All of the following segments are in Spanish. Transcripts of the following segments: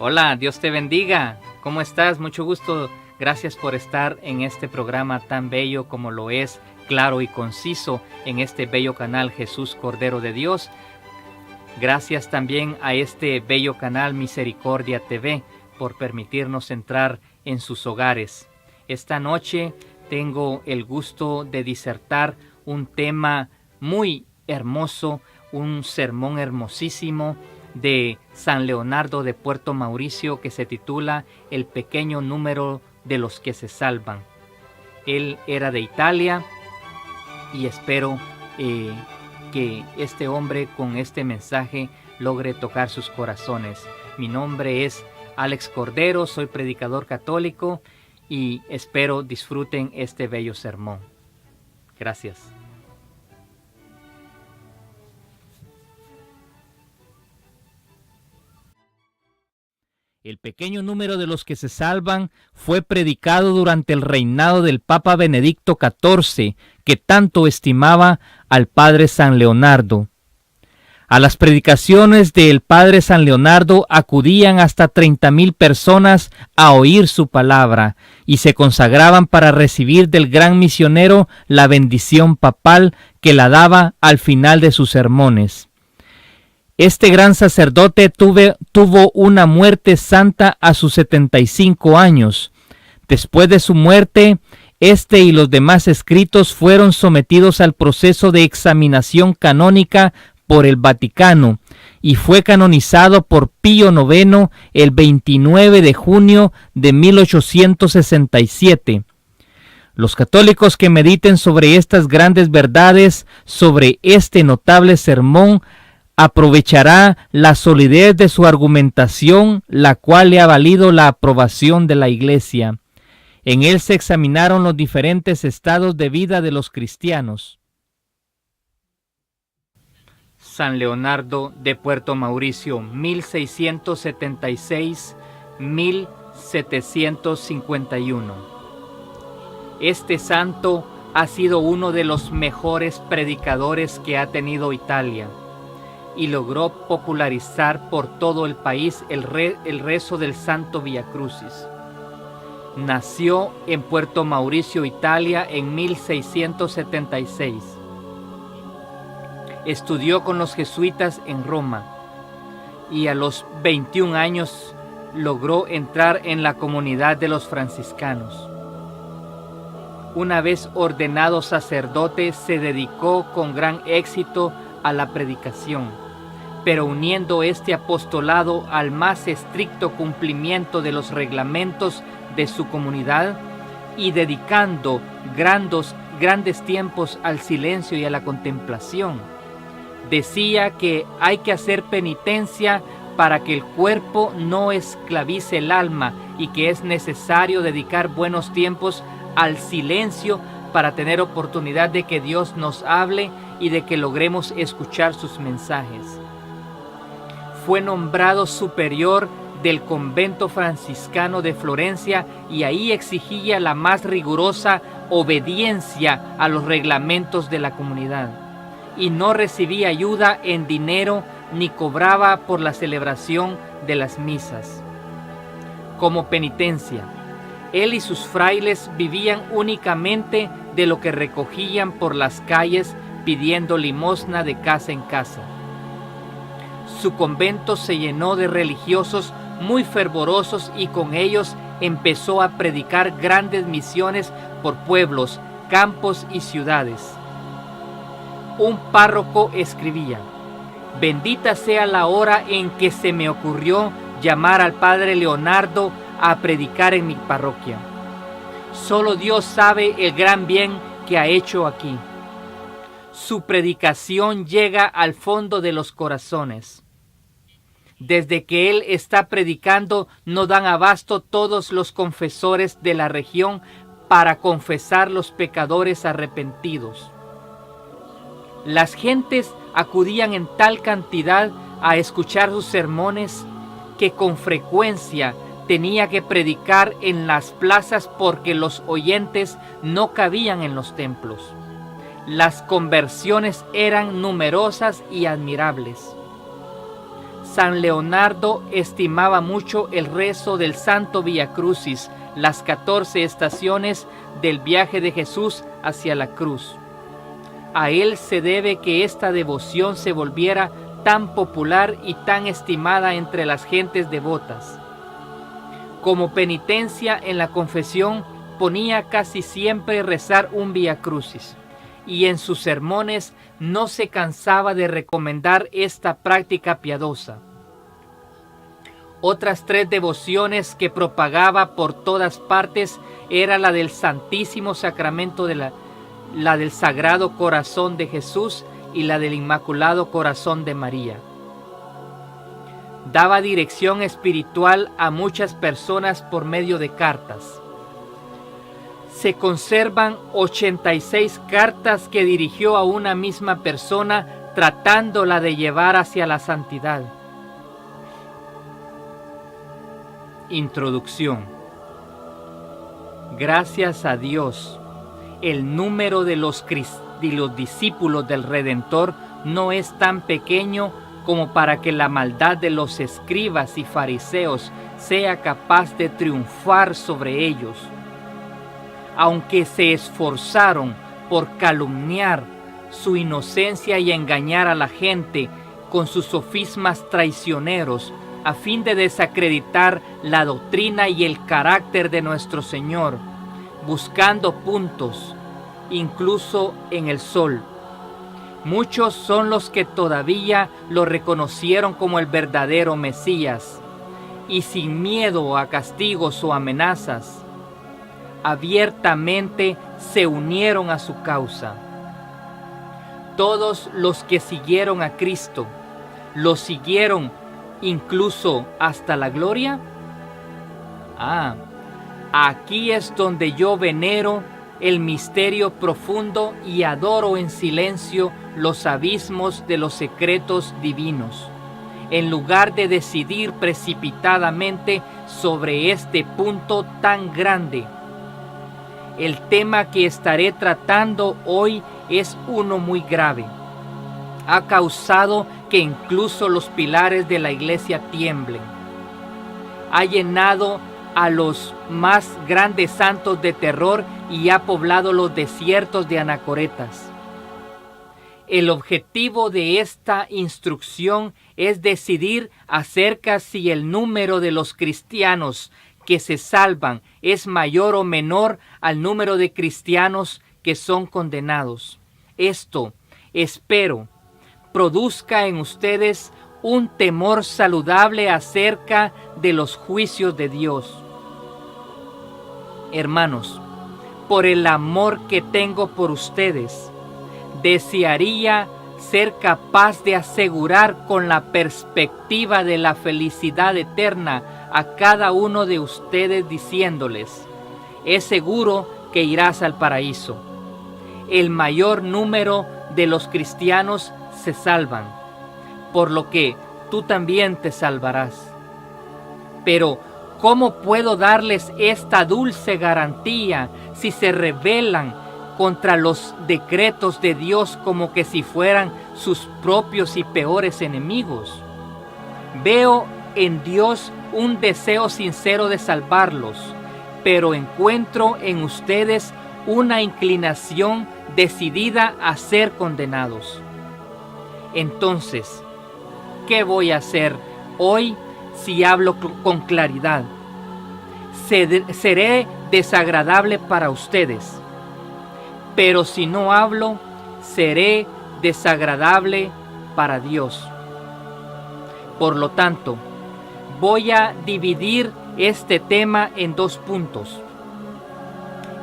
Hola, Dios te bendiga. ¿Cómo estás? Mucho gusto. Gracias por estar en este programa tan bello como lo es, claro y conciso, en este bello canal Jesús Cordero de Dios. Gracias también a este bello canal Misericordia TV por permitirnos entrar en sus hogares. Esta noche tengo el gusto de disertar un tema muy hermoso, un sermón hermosísimo de San Leonardo de Puerto Mauricio que se titula El pequeño número de los que se salvan. Él era de Italia y espero que este hombre con este mensaje logre tocar sus corazones. Mi nombre es Alex Cordero, soy predicador católico y espero disfruten este bello sermón. Gracias. El pequeño número de los que se salvan fue predicado durante el reinado del Papa Benedicto XIV, que tanto estimaba al Padre San Leonardo. A las predicaciones del Padre San Leonardo acudían hasta 30,000 personas a oír su palabra y se consagraban para recibir del gran misionero la bendición papal que la daba al final de sus sermones. Este gran sacerdote tuvo una muerte santa a sus 75 años. Después de su muerte, este y los demás escritos fueron sometidos al proceso de examinación canónica por el Vaticano y fue canonizado por Pío IX el 29 de junio de 1867. Los católicos que mediten sobre estas grandes verdades, sobre este notable sermón, aprovechará la solidez de su argumentación, la cual le ha valido la aprobación de la Iglesia. En él se examinaron los diferentes estados de vida de los cristianos. San Leonardo de Puerto Mauricio, 1676-1751. Este santo ha sido uno de los mejores predicadores que ha tenido Italia y logró popularizar por todo el país el rezo del Santo Via Crucis. Nació en Puerto Mauricio, Italia, en 1676. Estudió con los jesuitas en Roma y a los 21 años logró entrar en la comunidad de los franciscanos. Una vez ordenado sacerdote, se dedicó con gran éxito a la predicación, pero uniendo este apostolado al más estricto cumplimiento de los reglamentos de su comunidad y dedicando grandes tiempos al silencio y a la contemplación. Decía que hay que hacer penitencia para que el cuerpo no esclavice el alma y que es necesario dedicar buenos tiempos al silencio para tener oportunidad de que Dios nos hable y de que logremos escuchar sus mensajes. Fue nombrado superior del convento franciscano de Florencia y ahí exigía la más rigurosa obediencia a los reglamentos de la comunidad y no recibía ayuda en dinero ni cobraba por la celebración de las misas. Como penitencia, él y sus frailes vivían únicamente de lo que recogían por las calles pidiendo limosna de casa en casa. Su convento se llenó de religiosos muy fervorosos y con ellos empezó a predicar grandes misiones por pueblos, campos y ciudades. Un párroco escribía: «Bendita sea la hora en que se me ocurrió llamar al Padre Leonardo a predicar en mi parroquia. Solo Dios sabe el gran bien que ha hecho aquí. Su predicación llega al fondo de los corazones. Desde que él está predicando, no dan abasto todos los confesores de la región para confesar los pecadores arrepentidos. Las gentes acudían en tal cantidad a escuchar sus sermones que con frecuencia tenía que predicar en las plazas porque los oyentes no cabían en los templos. Las conversiones eran numerosas y admirables. San Leonardo estimaba mucho el rezo del Santo Vía Crucis, las 14 estaciones del viaje de Jesús hacia la cruz. A él se debe que esta devoción se volviera tan popular y tan estimada entre las gentes devotas. Como penitencia en la confesión ponía casi siempre rezar un Vía Crucis, y en sus sermones no se cansaba de recomendar esta práctica piadosa. Otras 3 devociones que propagaba por todas partes era la del Santísimo Sacramento, la del Sagrado Corazón de Jesús y la del Inmaculado Corazón de María. Daba dirección espiritual a muchas personas por medio de cartas. Se conservan 86 cartas que dirigió a una misma persona tratándola de llevar hacia la santidad. Introducción. Gracias a Dios, el número de los discípulos del Redentor no es tan pequeño como para que la maldad de los escribas y fariseos sea capaz de triunfar sobre ellos. Aunque se esforzaron por calumniar su inocencia y engañar a la gente con sus sofismas traicioneros, a fin de desacreditar la doctrina y el carácter de nuestro Señor, buscando puntos, incluso en el sol. Muchos son los que todavía lo reconocieron como el verdadero Mesías, y sin miedo a castigos o amenazas, abiertamente se unieron a su causa. Todos los que siguieron a Cristo, lo siguieron incluso hasta la gloria. Aquí es donde yo venero el misterio profundo y adoro en silencio los abismos de los secretos divinos, en lugar de decidir precipitadamente sobre este punto tan grande. El tema que estaré tratando hoy es uno muy grave. Ha causado que incluso los pilares de la iglesia tiemblen. Ha llenado a los más grandes santos de terror y ha poblado los desiertos de anacoretas. El objetivo de esta instrucción es decidir acerca si el número de los cristianos que se salvan es mayor o menor al número de cristianos que son condenados. Esto, espero, produzca en ustedes un temor saludable acerca de los juicios de Dios. Hermanos, por el amor que tengo por ustedes, desearía ser capaz de asegurar con la perspectiva de la felicidad eterna a cada uno de ustedes diciéndoles: es seguro que irás al paraíso. El mayor número de los cristianos se salvan, por lo que tú también te salvarás. Pero, ¿cómo puedo darles esta dulce garantía si se rebelan contra los decretos de Dios como que si fueran sus propios y peores enemigos? Veo en Dios un deseo sincero de salvarlos, pero encuentro en ustedes una inclinación decidida a ser condenados. Entonces, ¿qué voy a hacer hoy si hablo con claridad? Seré desagradable para ustedes, pero si no hablo, seré desagradable para Dios. Por lo tanto, voy a dividir este tema en 2 puntos.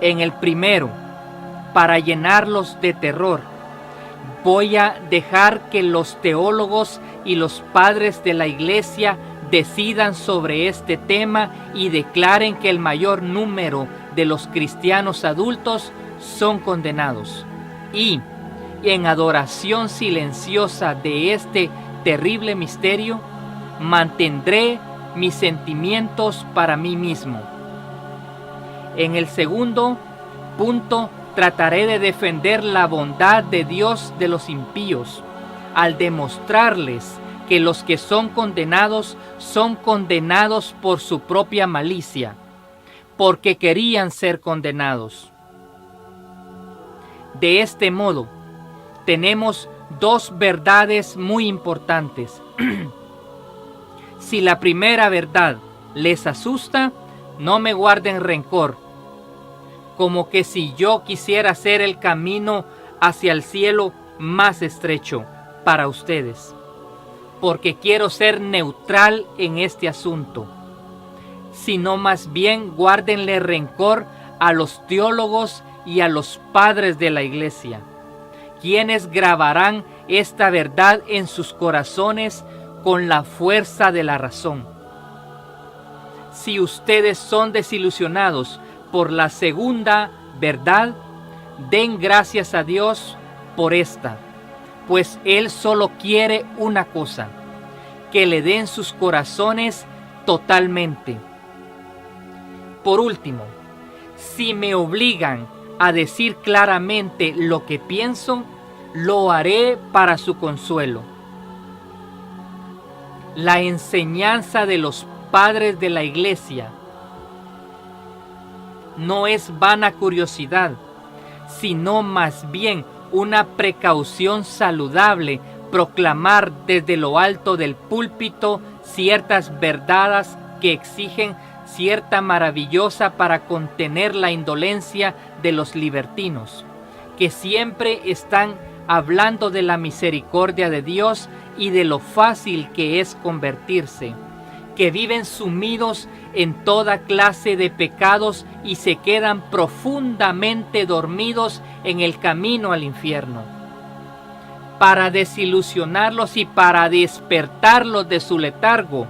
En el primero, para llenarlos de terror, voy a dejar que los teólogos y los padres de la iglesia decidan sobre este tema y declaren que el mayor número de los cristianos adultos son condenados. Y en adoración silenciosa de este terrible misterio, mantendré mis sentimientos para mí mismo. En el segundo punto, trataré de defender la bondad de Dios de los impíos, al demostrarles que los que son condenados por su propia malicia, porque querían ser condenados. De este modo, tenemos dos verdades muy importantes. Si la primera verdad les asusta, no me guarden rencor, como que si yo quisiera hacer el camino hacia el cielo más estrecho para ustedes, porque quiero ser neutral en este asunto, sino más bien guárdenle rencor a los teólogos y a los padres de la iglesia, quienes grabarán esta verdad en sus corazones con la fuerza de la razón. Si ustedes son desilusionados por la segunda verdad, den gracias a Dios por esta, pues Él solo quiere una cosa, que le den sus corazones totalmente. Por último, si me obligan a decir claramente lo que pienso, lo haré para su consuelo. La enseñanza de los padres de la iglesia no es vana curiosidad, sino más bien una precaución saludable proclamar desde lo alto del púlpito ciertas verdades que exigen cierta maravillosa para contener la indolencia de los libertinos, que siempre están hablando de la misericordia de Dios y de lo fácil que es convertirse, que viven sumidos en toda clase de pecados y se quedan profundamente dormidos en el camino al infierno. Para desilusionarlos y para despertarlos de su letargo,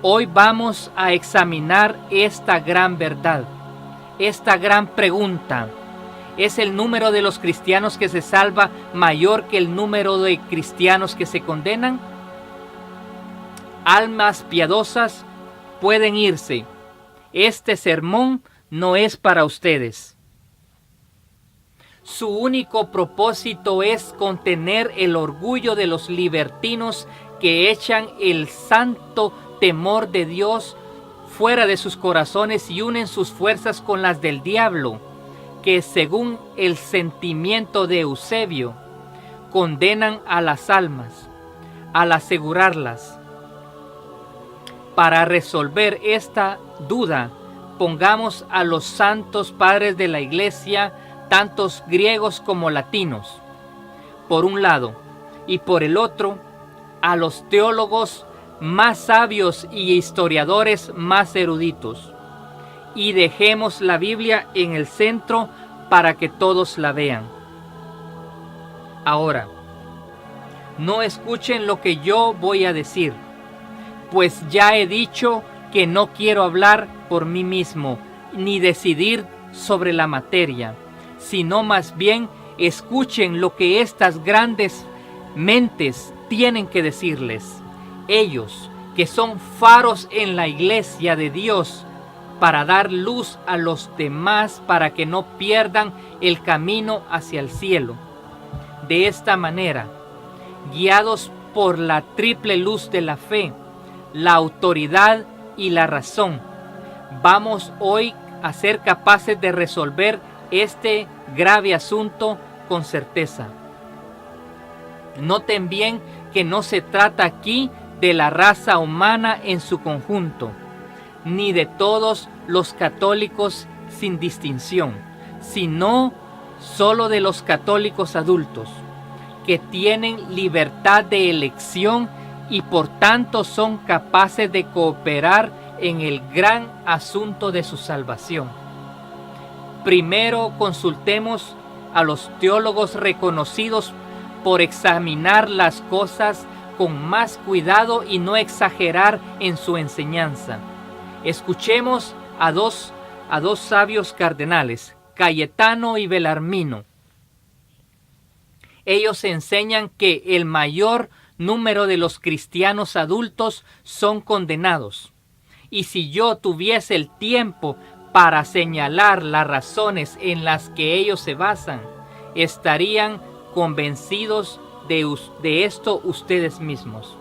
hoy vamos a examinar esta gran verdad, esta gran pregunta. ¿Es el número de los cristianos que se salva mayor que el número de cristianos que se condenan? Almas piadosas pueden irse. Este sermón no es para ustedes. Su único propósito es contener el orgullo de los libertinos que echan el santo temor de Dios fuera de sus corazones y unen sus fuerzas con las del diablo, que según el sentimiento de Eusebio, condenan a las almas, al asegurarlas. Para resolver esta duda, pongamos a los santos padres de la iglesia, tantos griegos como latinos, por un lado, y por el otro, a los teólogos más sabios y historiadores más eruditos, y dejemos la Biblia en el centro para que todos la vean. Ahora, no escuchen lo que yo voy a decir, pues ya he dicho que no quiero hablar por mí mismo, ni decidir sobre la materia, sino más bien escuchen lo que estas grandes mentes tienen que decirles. Ellos, que son faros en la iglesia de Dios, para dar luz a los demás, para que no pierdan el camino hacia el cielo. De esta manera, guiados por la triple luz de la fe, la autoridad y la razón, vamos hoy a ser capaces de resolver este grave asunto con certeza. Noten bien que no se trata aquí de la raza humana en su conjunto, ni de todos los católicos sin distinción, sino solo de los católicos adultos, que tienen libertad de elección y por tanto son capaces de cooperar en el gran asunto de su salvación. Primero consultemos a los teólogos reconocidos por examinar las cosas con más cuidado y no exagerar en su enseñanza. Escuchemos a dos sabios cardenales, Cayetano y Belarmino. Ellos enseñan que el mayor número de los cristianos adultos son condenados. Y si yo tuviese el tiempo para señalar las razones en las que ellos se basan, estarían convencidos de esto ustedes mismos.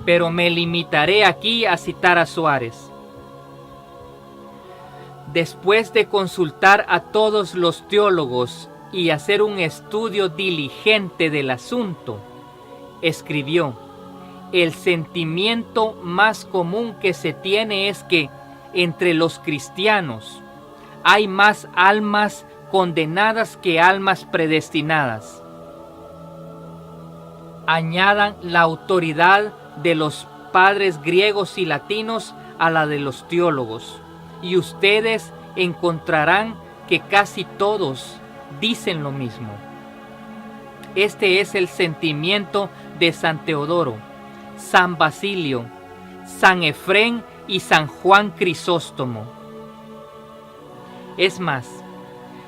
pero me limitaré aquí a citar a Suárez. Después de consultar a todos los teólogos y hacer un estudio diligente del asunto, escribió: el sentimiento más común que se tiene es que entre los cristianos hay más almas condenadas que almas predestinadas. Añadan la autoridad de los padres griegos y latinos a la de los teólogos, y ustedes encontrarán que casi todos dicen lo mismo. Este es el sentimiento de San Teodoro, San Basilio, San Efrén y San Juan Crisóstomo. Es más,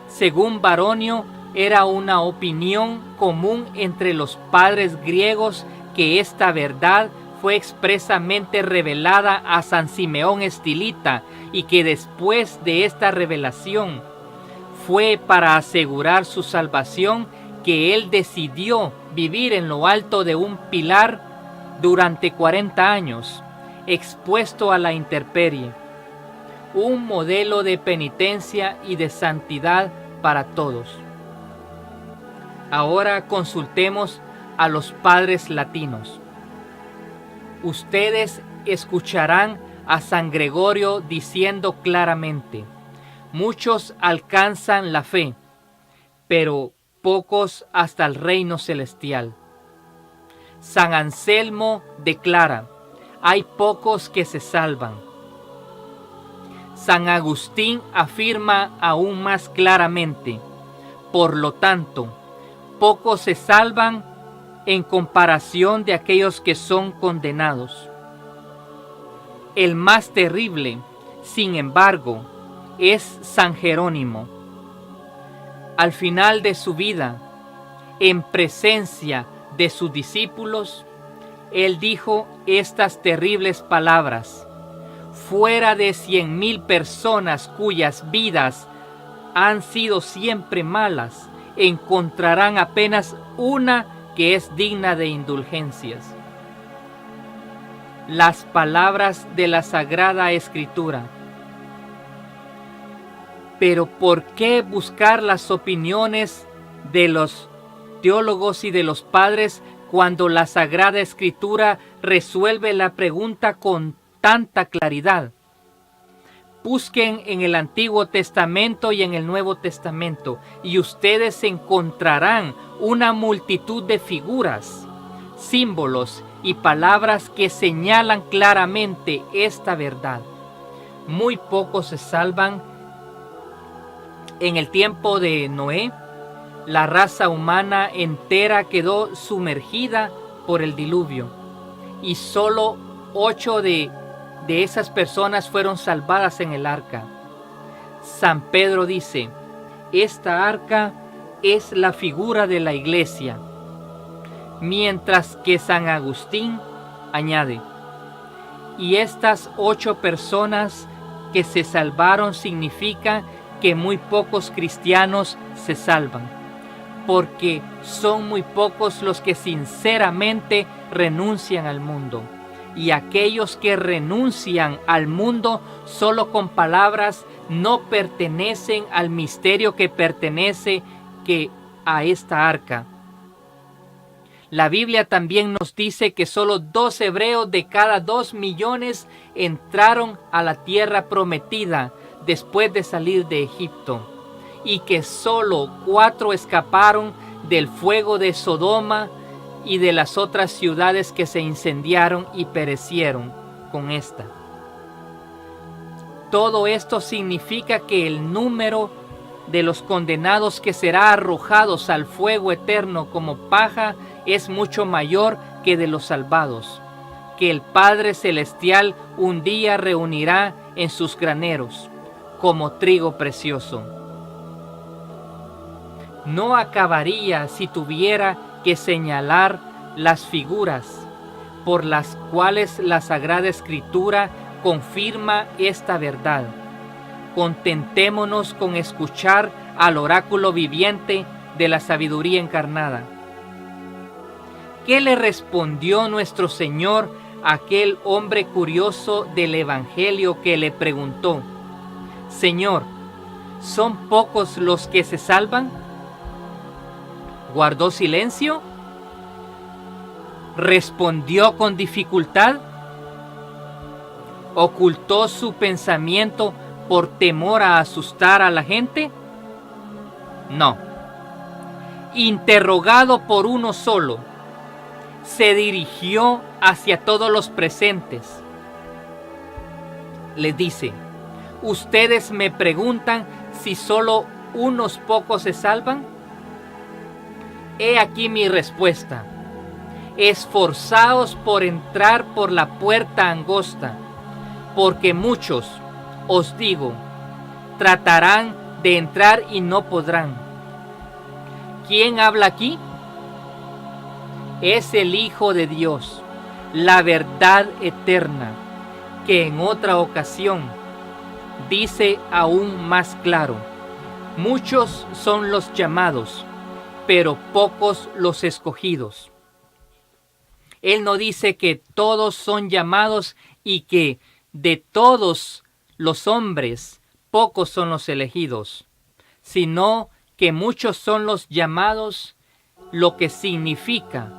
según Baronio, era una opinión común entre los padres griegos que esta verdad fue expresamente revelada a San Simeón Estilita, y que después de esta revelación fue para asegurar su salvación que él decidió vivir en lo alto de un pilar durante 40 años, expuesto a la intemperie, un modelo de penitencia y de santidad para todos. Ahora consultemos a los padres latinos. Ustedes escucharán a San Gregorio diciendo claramente: muchos alcanzan la fe, pero pocos hasta el reino celestial. San Anselmo declara: hay pocos que se salvan. San Agustín afirma aún más claramente: por lo tanto, pocos se salvan en comparación de aquellos que son condenados. El más terrible, sin embargo, es San Jerónimo. Al final de su vida, en presencia de sus discípulos, él dijo estas terribles palabras: fuera de 100,000 personas cuyas vidas han sido siempre malas, encontrarán apenas una que es digna de indulgencias. Las palabras de la Sagrada Escritura. Pero ¿por qué buscar las opiniones de los teólogos y de los padres cuando la Sagrada Escritura resuelve la pregunta con tanta claridad? Busquen en el Antiguo Testamento y en el Nuevo Testamento, y ustedes encontrarán una multitud de figuras, símbolos y palabras que señalan claramente esta verdad. Muy pocos se salvan. En el tiempo de Noé, la raza humana entera quedó sumergida por el diluvio, y solo 8 de esas personas fueron salvadas en el arca. San Pedro dice: esta arca es la figura de la iglesia, mientras que San Agustín añade: y estas 8 personas que se salvaron significa que muy pocos cristianos se salvan, porque son muy pocos los que sinceramente renuncian al mundo. Y aquellos que renuncian al mundo solo con palabras no pertenecen al misterio que pertenece a esta arca. La Biblia también nos dice que solo 2 hebreos de cada 2 millones entraron a la tierra prometida después de salir de Egipto, y que solo 4 escaparon del fuego de Sodoma y de las otras ciudades que se incendiaron y perecieron con esta. Todo esto significa que el número de los condenados que será arrojados al fuego eterno como paja es mucho mayor que de los salvados, que el Padre Celestial un día reunirá en sus graneros como trigo precioso. No acabaría si tuviera que señalar las figuras por las cuales la Sagrada Escritura confirma esta verdad. Contentémonos con escuchar al oráculo viviente de la sabiduría encarnada. ¿Qué le respondió nuestro Señor aquel hombre curioso del Evangelio que le preguntó: Señor, ¿son pocos los que se salvan? ¿Guardó silencio? ¿Respondió con dificultad? ¿Ocultó su pensamiento por temor a asustar a la gente? No. Interrogado por uno solo, se dirigió hacia todos los presentes. Les dice: ¿ustedes me preguntan si solo unos pocos se salvan? He aquí mi respuesta: esforzaos por entrar por la puerta angosta, porque muchos, os digo, tratarán de entrar y no podrán. ¿Quién habla aquí? Es el Hijo de Dios, la verdad eterna, que en otra ocasión dice aún más claro: muchos son los llamados, pero pocos los escogidos. Él no dice que todos son llamados y que de todos los hombres pocos son los elegidos, sino que muchos son los llamados, lo que significa,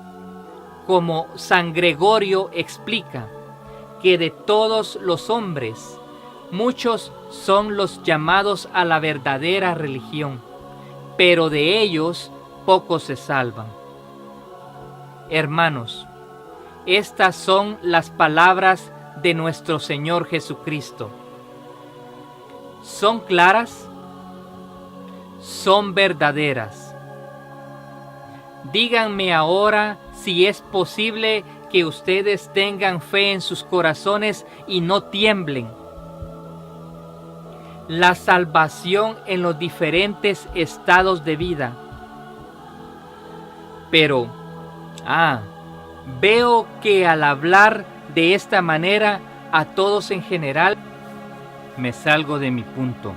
como San Gregorio explica, que de todos los hombres muchos son los llamados a la verdadera religión, pero de ellos pocos se salvan. Hermanos, estas son las palabras de nuestro Señor Jesucristo. ¿Son claras? ¿Son verdaderas? Díganme ahora si es posible que ustedes tengan fe en sus corazones y no tiemblen. La salvación en los diferentes estados de vida. Pero, veo que al hablar de esta manera a todos en general, me salgo de mi punto.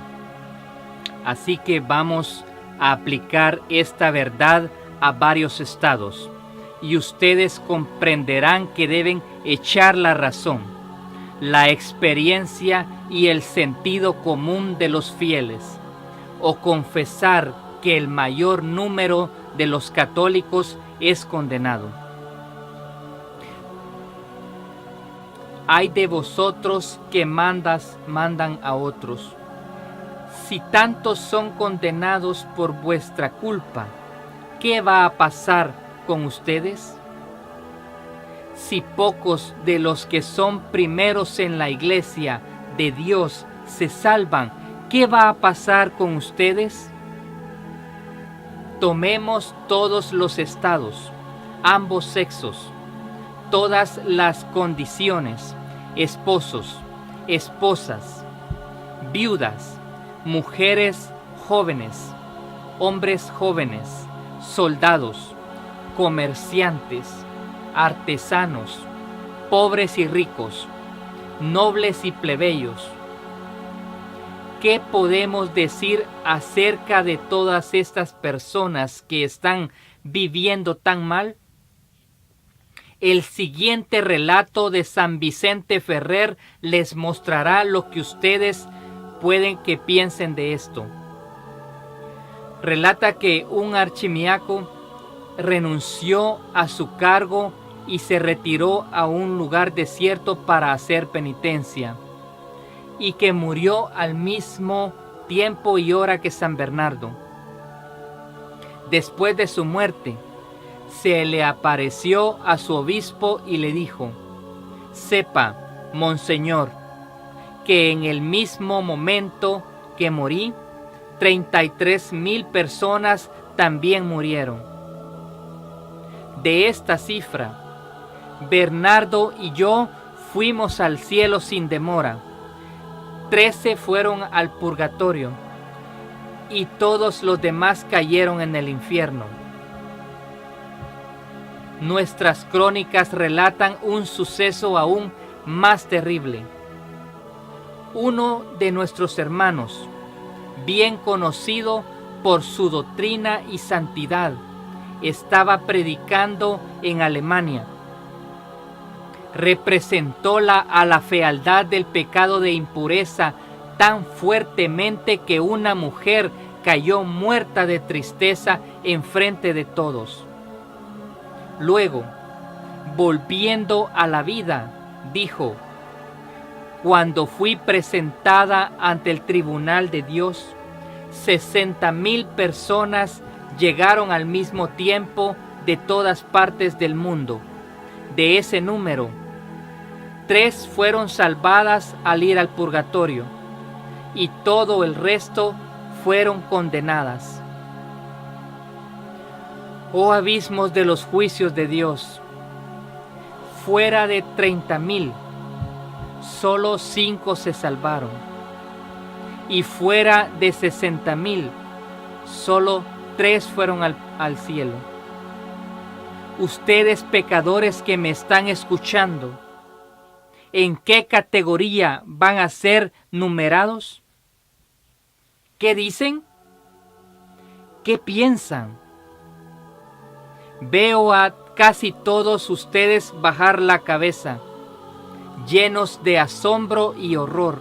Así que vamos a aplicar esta verdad a varios estados, y ustedes comprenderán que deben echar la razón, la experiencia y el sentido común de los fieles, o confesar que el mayor número de los católicos es condenado. Ay de vosotros que mandan a otros. Si tantos son condenados por vuestra culpa, ¿qué va a pasar con ustedes? Si pocos de los que son primeros en la iglesia de Dios se salvan, ¿qué va a pasar con ustedes? Tomemos todos los estados, ambos sexos, todas las condiciones: esposos, esposas, viudas, mujeres jóvenes, hombres jóvenes, soldados, comerciantes, artesanos, pobres y ricos, nobles y plebeyos. ¿Qué podemos decir acerca de todas estas personas que están viviendo tan mal? El siguiente relato de San Vicente Ferrer les mostrará lo que ustedes pueden que piensen de esto. Relata que un archimiaco renunció a su cargo y se retiró a un lugar desierto para hacer penitencia, y que murió al mismo tiempo y hora que San Bernardo. Después de su muerte, se le apareció a su obispo y le dijo: sepa, monseñor, que en el mismo momento que morí, 33,000 personas también murieron. De esta cifra, Bernardo y yo fuimos al cielo sin demora, 13 fueron al purgatorio, y todos los demás cayeron en el infierno. Nuestras crónicas relatan un suceso aún más terrible. Uno de nuestros hermanos, bien conocido por su doctrina y santidad, estaba predicando en Alemania. representó a la fealdad del pecado de impureza tan fuertemente que una mujer cayó muerta de tristeza enfrente de todos. Luego, volviendo a la vida, dijo: cuando fui presentada ante el tribunal de Dios, 60,000 personas llegaron al mismo tiempo de todas partes del mundo. De ese número, 3 fueron salvadas al ir al purgatorio y todo el resto fueron condenadas. Oh abismos de los juicios de Dios, fuera de 30,000, solo 5 se salvaron, y fuera de 60,000, solo 3 fueron al cielo. Ustedes pecadores que me están escuchando, ¿en qué categoría van a ser numerados? ¿Qué dicen? ¿Qué piensan? Veo a casi todos ustedes bajar la cabeza, llenos de asombro y horror.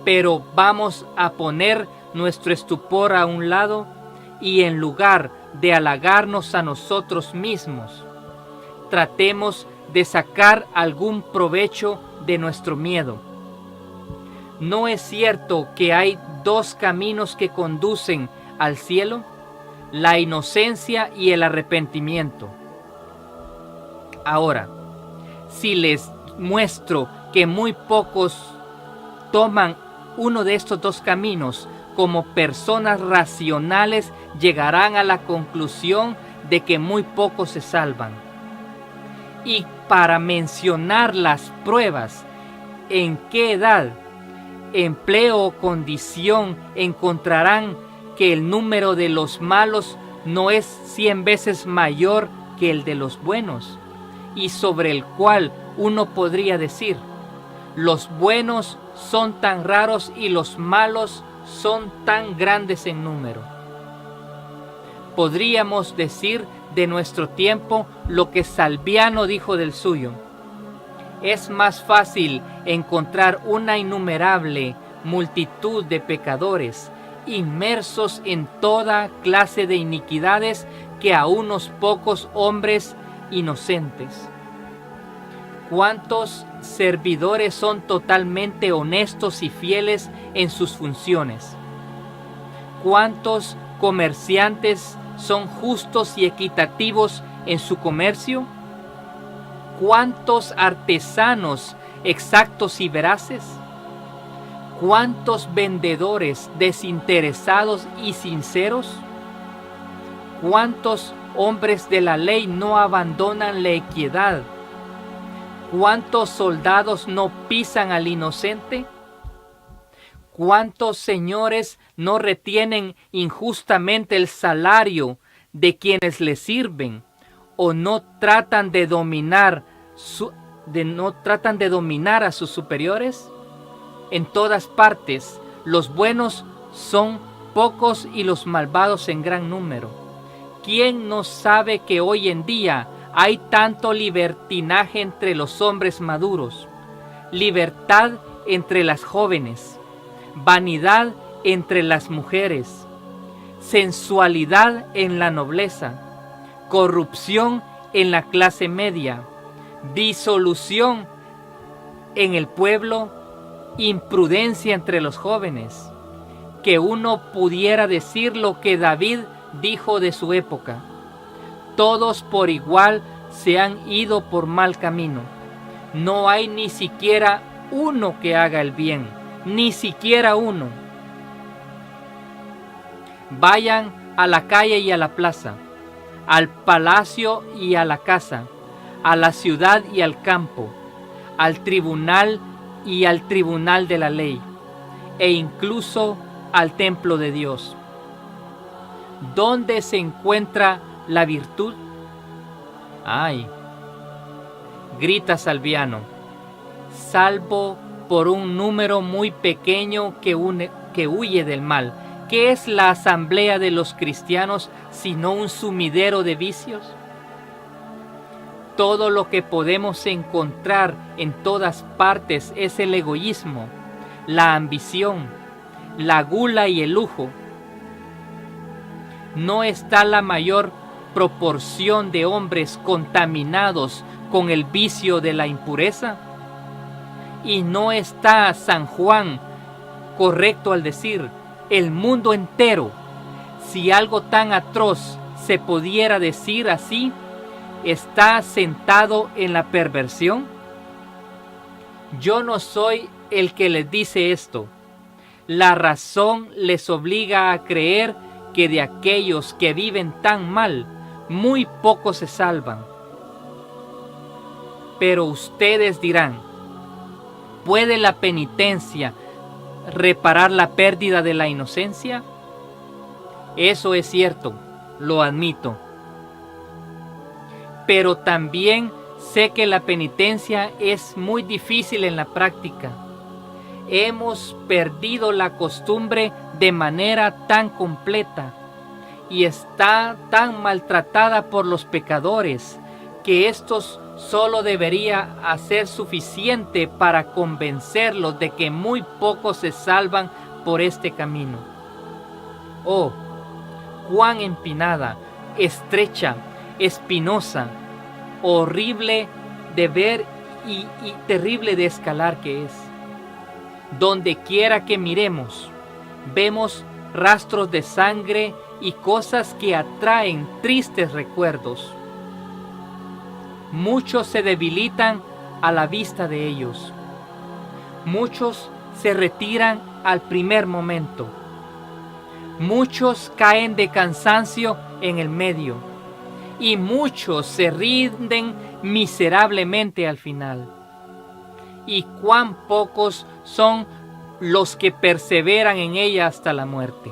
Pero vamos a poner nuestro estupor a un lado y en lugar de halagarnos a nosotros mismos, tratemos de sacar algún provecho de nuestro miedo. ¿No es cierto que hay 2 caminos que conducen al cielo? La inocencia y el arrepentimiento. Ahora, si les muestro que muy pocos toman uno de estos 2 caminos, como personas racionales llegarán a la conclusión de que muy pocos se salvan. Y para mencionar las pruebas, en qué edad, empleo o condición encontrarán que el número de los malos no es 100 veces mayor que el de los buenos, y sobre el cual uno podría decir: los buenos son tan raros y los malos son tan grandes en número. Podríamos decir de nuestro tiempo lo que Salviano dijo del suyo: es más fácil encontrar una innumerable multitud de pecadores inmersos en toda clase de iniquidades que a unos pocos hombres inocentes. ¿Cuántos servidores son totalmente honestos y fieles en sus funciones? ¿Cuántos comerciantes son justos y equitativos en su comercio? ¿Cuántos artesanos exactos y veraces? ¿Cuántos vendedores desinteresados y sinceros? ¿Cuántos hombres de la ley no abandonan la equidad? ¿Cuántos soldados no pisan al inocente? ¿Cuántos señores no retienen injustamente el salario de quienes les sirven o no tratan de dominar a sus superiores? En todas partes, los buenos son pocos y los malvados en gran número. ¿Quién no sabe que hoy en día hay tanto libertinaje entre los hombres maduros, libertad entre las jóvenes, vanidad entre las mujeres, sensualidad en la nobleza, corrupción en la clase media, disolución en el pueblo, imprudencia entre los jóvenes, que uno pudiera decir lo que David dijo de su época: todos por igual se han ido por mal camino, no hay ni siquiera uno que haga el bien, ni siquiera uno. Vayan a la calle y a la plaza, al palacio y a la casa, a la ciudad y al campo, al tribunal y al tribunal de la ley, e incluso al templo de Dios. ¿Dónde se encuentra la virtud? ¡Ay!, grita Salviano, salvo por un número muy pequeño que huye del mal. ¿Qué es la asamblea de los cristianos sino un sumidero de vicios? todo lo que podemos encontrar en todas partes es el egoísmo, la ambición, la gula y el lujo. ¿No está la mayor proporción de hombres contaminados con el vicio de la impureza? ¿Y no está San Juan correcto al decir, el mundo entero, si algo tan atroz se pudiera decir así, está sentado en la perversión? Yo no soy el que les dice esto. La razón les obliga a creer que de aquellos que viven tan mal, muy pocos se salvan. Pero ustedes dirán, ¿puede la penitencia reparar la pérdida de la inocencia? Eso es cierto, lo admito. Pero también sé que la penitencia es muy difícil en la práctica. Hemos perdido la costumbre de manera tan completa y está tan maltratada por los pecadores que estos solo debería hacer suficiente para convencerlos de que muy pocos se salvan por este camino. Oh, cuán empinada, estrecha, espinosa, horrible de ver y terrible de escalar que es. Donde quiera que miremos, vemos rastros de sangre y cosas que atraen tristes recuerdos. Muchos se debilitan a la vista de ellos. Muchos se retiran al primer momento. Muchos caen de cansancio en el medio. Y muchos se rinden miserablemente al final. Y cuán pocos son los que perseveran en ella hasta la muerte.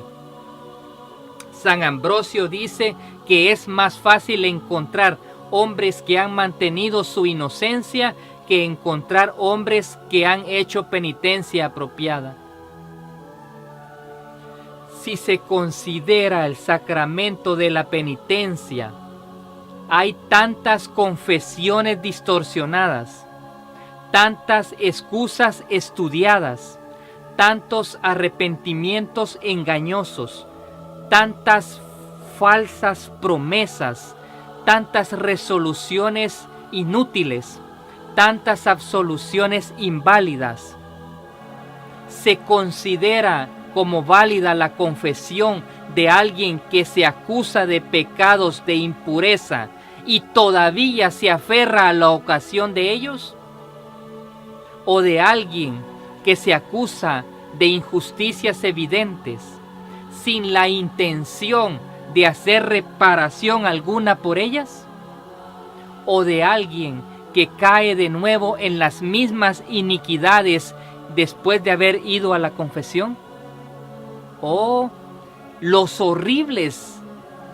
San Ambrosio dice que es más fácil encontrar hombres que han mantenido su inocencia que encontrar hombres que han hecho penitencia apropiada. Si se considera el sacramento de la penitencia, hay tantas confesiones distorsionadas, tantas excusas estudiadas, tantos arrepentimientos engañosos, tantas falsas promesas, tantas resoluciones inútiles, tantas absoluciones inválidas. Se considera como válida la confesión de alguien que se acusa de pecados de impureza y todavía se aferra a la ocasión de ellos, o de alguien que se acusa de injusticias evidentes sin la intención de hacer reparación alguna por ellas, o de alguien que cae de nuevo en las mismas iniquidades después de haber ido a la confesión. Oh, los horribles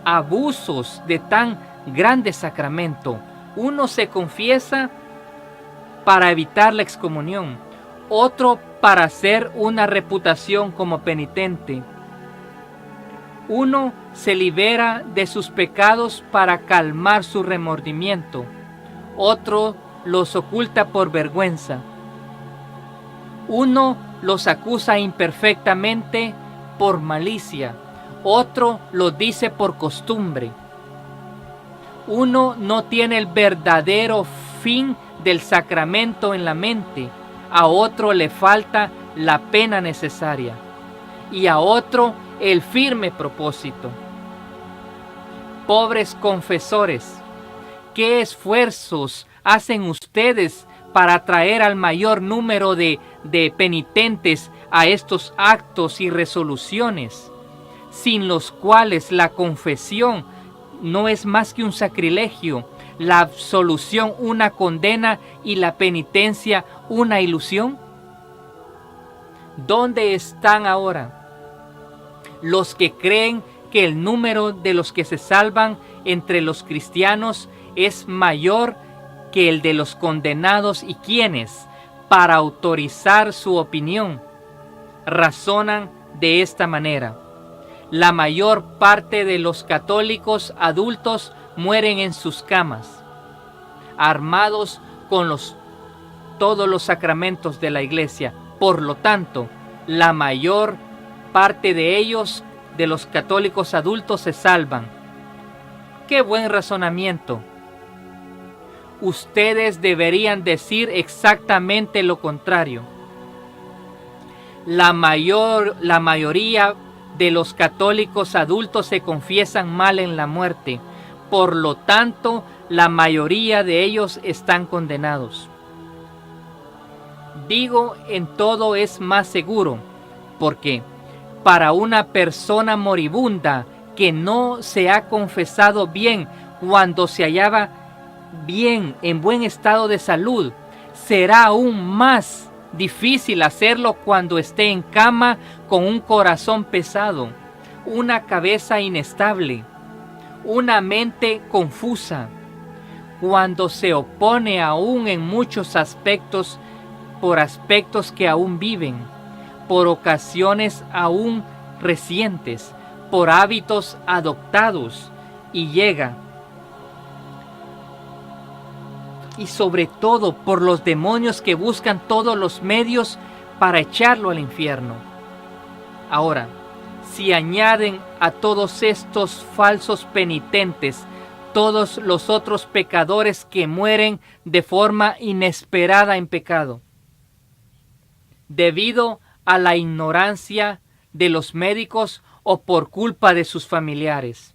abusos de tan grande sacramento. Uno se confiesa para evitar la excomunión, otro para hacer una reputación como penitente. Uno se libera de sus pecados para calmar su remordimiento, otro los oculta por vergüenza. Uno los acusa imperfectamente por malicia, otro los dice por costumbre. Uno no tiene el verdadero fin del sacramento en la mente, a otro le falta la pena necesaria y a otro el firme propósito. Pobres confesores, ¿qué esfuerzos hacen ustedes para atraer al mayor número de penitentes a estos actos y resoluciones, sin los cuales la confesión no es más que un sacrilegio, la absolución una condena y la penitencia una ilusión? ¿Dónde están ahora los que creen que el número de los que se salvan entre los cristianos es mayor que el de los condenados y quienes, para autorizar su opinión, razonan de esta manera? La mayor parte de los católicos adultos mueren en sus camas. armados con todos los sacramentos de la iglesia. Por lo tanto, la mayor parte de ellos, de los católicos adultos, se salvan. ¡Qué buen razonamiento! Ustedes deberían decir exactamente lo contrario. La mayoría de los católicos adultos se confiesan mal en la muerte. Por lo tanto, la mayoría de ellos están condenados. Digo, en todo es más seguro, porque para una persona moribunda que no se ha confesado bien cuando se hallaba bien, en buen estado de salud, será aún más difícil hacerlo cuando esté en cama con un corazón pesado, una cabeza inestable, una mente confusa, cuando se opone aún en muchos aspectos, por aspectos que aún viven, por ocasiones aún recientes, por hábitos adoptados, y llega, y sobre todo por los demonios que buscan todos los medios para echarlo al infierno. Ahora, si añaden a todos estos falsos penitentes todos los otros pecadores que mueren de forma inesperada en pecado, debido a la ignorancia de los médicos o por culpa de sus familiares,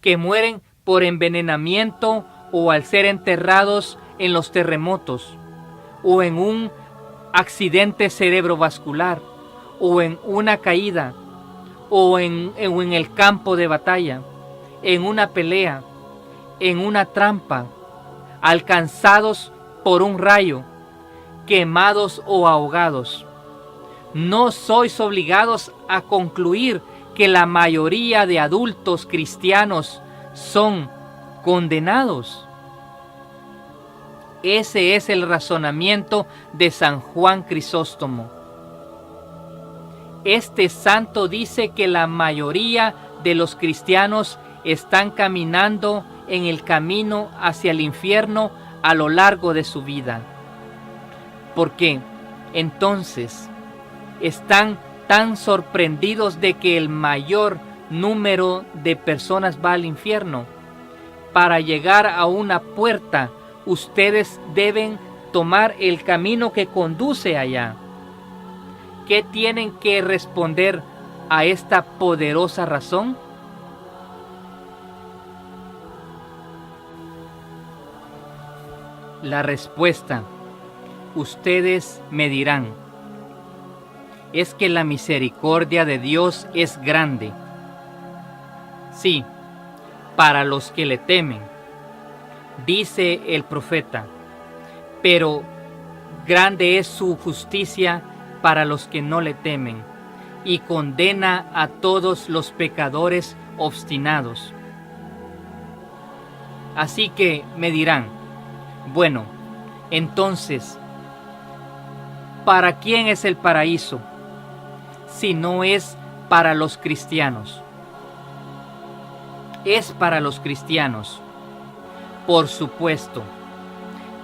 que mueren por envenenamiento o al ser enterrados en los terremotos, o en un accidente cerebrovascular, o en una caída, o en el campo de batalla, en una pelea, en una trampa, alcanzados por un rayo, quemados o ahogados. No sois obligados a concluir que la mayoría de adultos cristianos son condenados. Ese es el razonamiento de San Juan Crisóstomo. Este santo dice que la mayoría de los cristianos están caminando en el camino hacia el infierno a lo largo de su vida. ¿Por qué? Entonces, están tan sorprendidos de que el mayor número de personas va al infierno. Para llegar a una puerta, ustedes deben tomar el camino que conduce allá. ¿Qué tienen que responder a esta poderosa razón? La respuesta, ustedes me dirán, es que la misericordia de Dios es grande. Sí, para los que le temen, dice el profeta, pero grande es su justicia para los que no le temen, y condena a todos los pecadores obstinados. Así que me dirán, bueno, entonces, ¿para quién es el paraíso si no es para los cristianos? Es para los cristianos, por supuesto,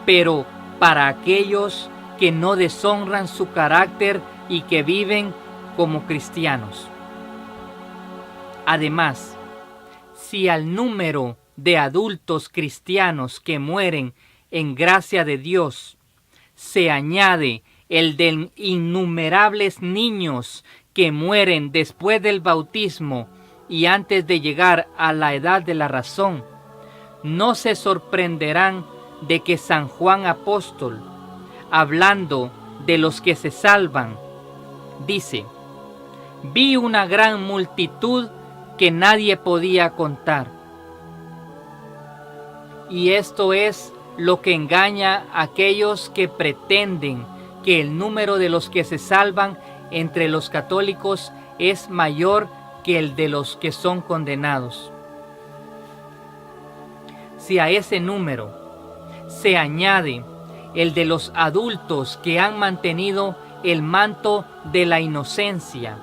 pero para aquellos que no deshonran su carácter y que viven como cristianos. Además, si al número de adultos cristianos que mueren en gracia de Dios se añade el de innumerables niños que mueren después del bautismo y antes de llegar a la edad de la razón, no se sorprenderán de que San Juan Apóstol, hablando de los que se salvan, dice: vi una gran multitud que nadie podía contar. Y esto es lo que engaña a aquellos que pretenden que el número de los que se salvan entre los católicos es mayor que el de los que son condenados. Si a ese número se añade el de los adultos que han mantenido el manto de la inocencia,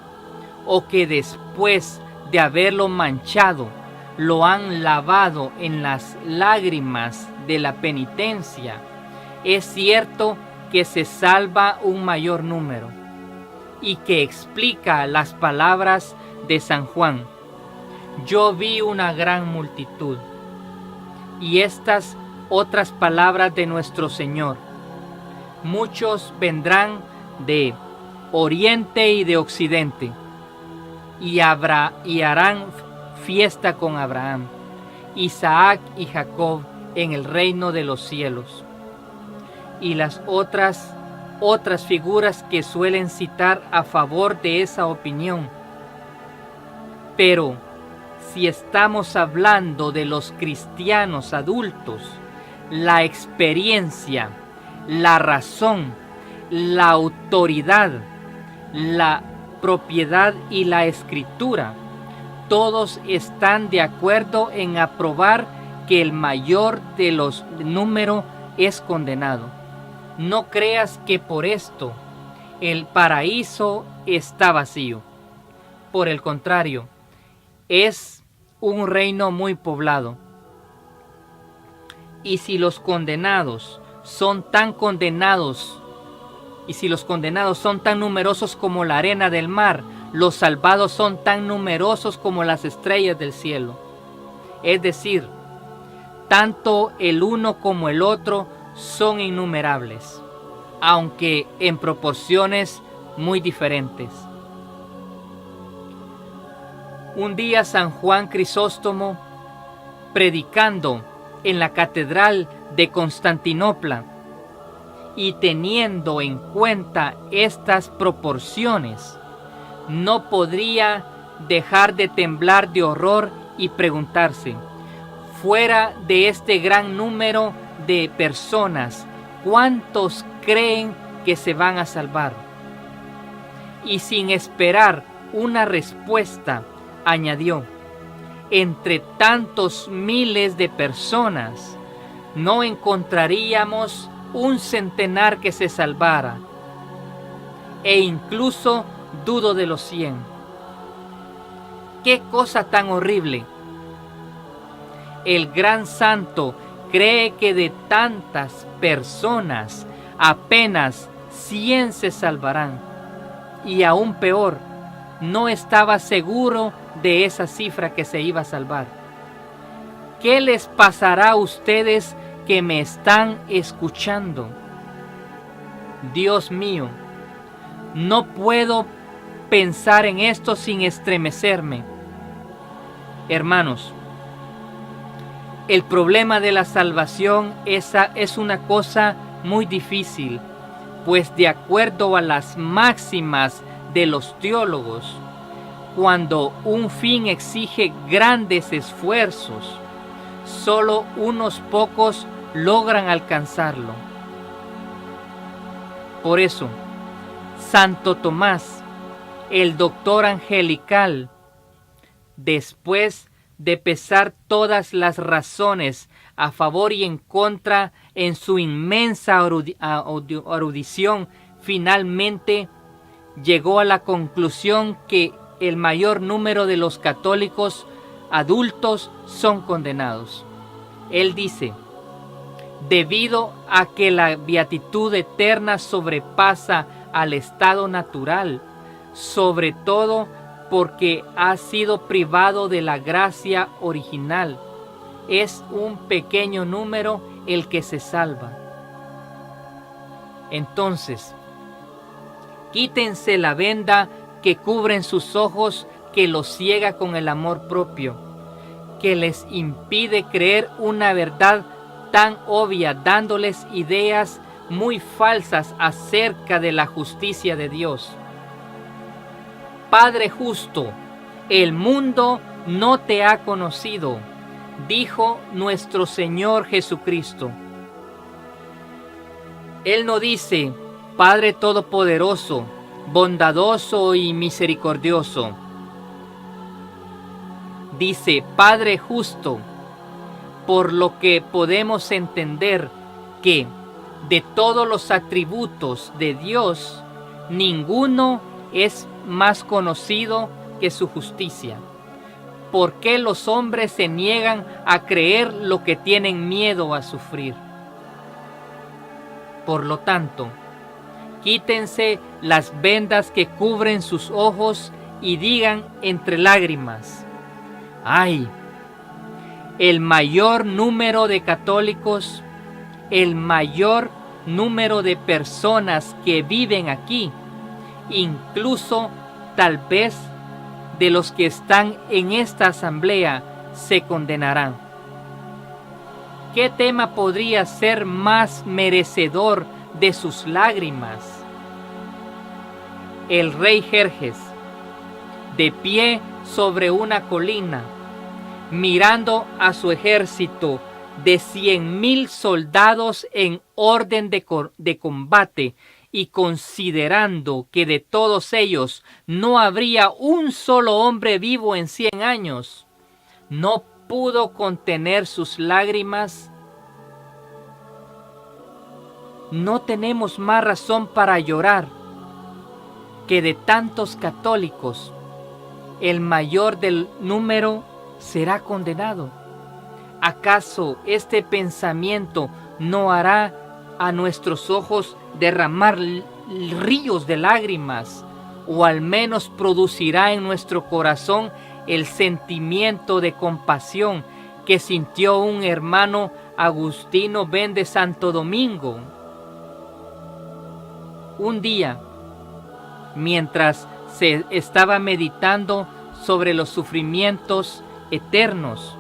o que después de haberlo manchado lo han lavado en las lágrimas de la penitencia, es cierto que se salva un mayor número, y que explica las palabras de San Juan: yo vi una gran multitud. Y estas otras palabras de nuestro Señor: muchos vendrán de oriente y de occidente, y harán fiesta con Abraham, Isaac y Jacob en el reino de los cielos. Y las otras figuras que suelen citar a favor de esa opinión. Pero si estamos hablando de los cristianos adultos, la experiencia, la razón, la autoridad, la propiedad y la escritura, todos están de acuerdo en aprobar que el mayor de los números es condenado. No creas que por esto el paraíso está vacío. Por el contrario, es un reino muy poblado. Y si los condenados son tan numerosos como la arena del mar, los salvados son tan numerosos como las estrellas del cielo. Es decir, tanto el uno como el otro son innumerables, aunque en proporciones muy diferentes. Un día San Juan Crisóstomo, predicando en la catedral de Constantinopla y teniendo en cuenta estas proporciones, no podría dejar de temblar de horror y preguntarse: fuera de este gran número de personas, ¿cuántos creen que se van a salvar? Y sin esperar una respuesta, añadió: entre tantos miles de personas, no encontraríamos un centenar que se salvara, e incluso dudo de los 100. ¡Qué cosa tan horrible! El gran santo cree que de tantas personas apenas 100 se salvarán, y aún peor, no estaba seguro de esa cifra que se iba a salvar. ¿Qué les pasará a ustedes que me están escuchando? Dios mío, no puedo pensar en esto sin estremecerme. Hermanos, el problema de la salvación es una cosa muy difícil, pues de acuerdo a las máximas de los teólogos, cuando un fin exige grandes esfuerzos, solo unos pocos logran alcanzarlo. Por eso, Santo Tomás, el doctor angelical, después de pesar todas las razones a favor y en contra en su inmensa erudición, finalmente llegó a la conclusión que el mayor número de los católicos adultos son condenados. Él dice: debido a que la beatitud eterna sobrepasa al estado natural, sobre todo porque ha sido privado de la gracia original, es un pequeño número el que se salva. Entonces, quítense la venda que cubre sus ojos, que los ciega con el amor propio, que les impide creer una verdad tan obvia, dándoles ideas muy falsas acerca de la justicia de Dios. Padre justo, el mundo no te ha conocido, dijo nuestro Señor Jesucristo. Él no dice: Padre todopoderoso, bondadoso y misericordioso. Dice: Padre justo, por lo que podemos entender que de todos los atributos de Dios, ninguno es más conocido que su justicia. ¿por qué los hombres se niegan a creer lo que tienen miedo a sufrir? Por lo tanto, quítense las vendas que cubren sus ojos y digan entre lágrimas: ¡ay! El mayor número de católicos, el mayor número de personas que viven aquí, incluso tal vez de los que están en esta asamblea, se condenarán. ¿Qué tema podría ser más merecedor de sus lágrimas? El rey Jerjes, de pie sobre una colina, mirando a su ejército de 100,000 soldados en orden de combate, y considerando que de todos ellos no habría un solo hombre vivo en 100 años, no pudo contener sus lágrimas. No tenemos más razón para llorar que de tantos católicos, el mayor del número será condenado. ¿Acaso este pensamiento no hará a nuestros ojos derramar ríos de lágrimas, o al menos producirá en nuestro corazón el sentimiento de compasión que sintió un hermano Agustino Ben de Santo Domingo? Un día, mientras se estaba meditando sobre los sufrimientos eternos,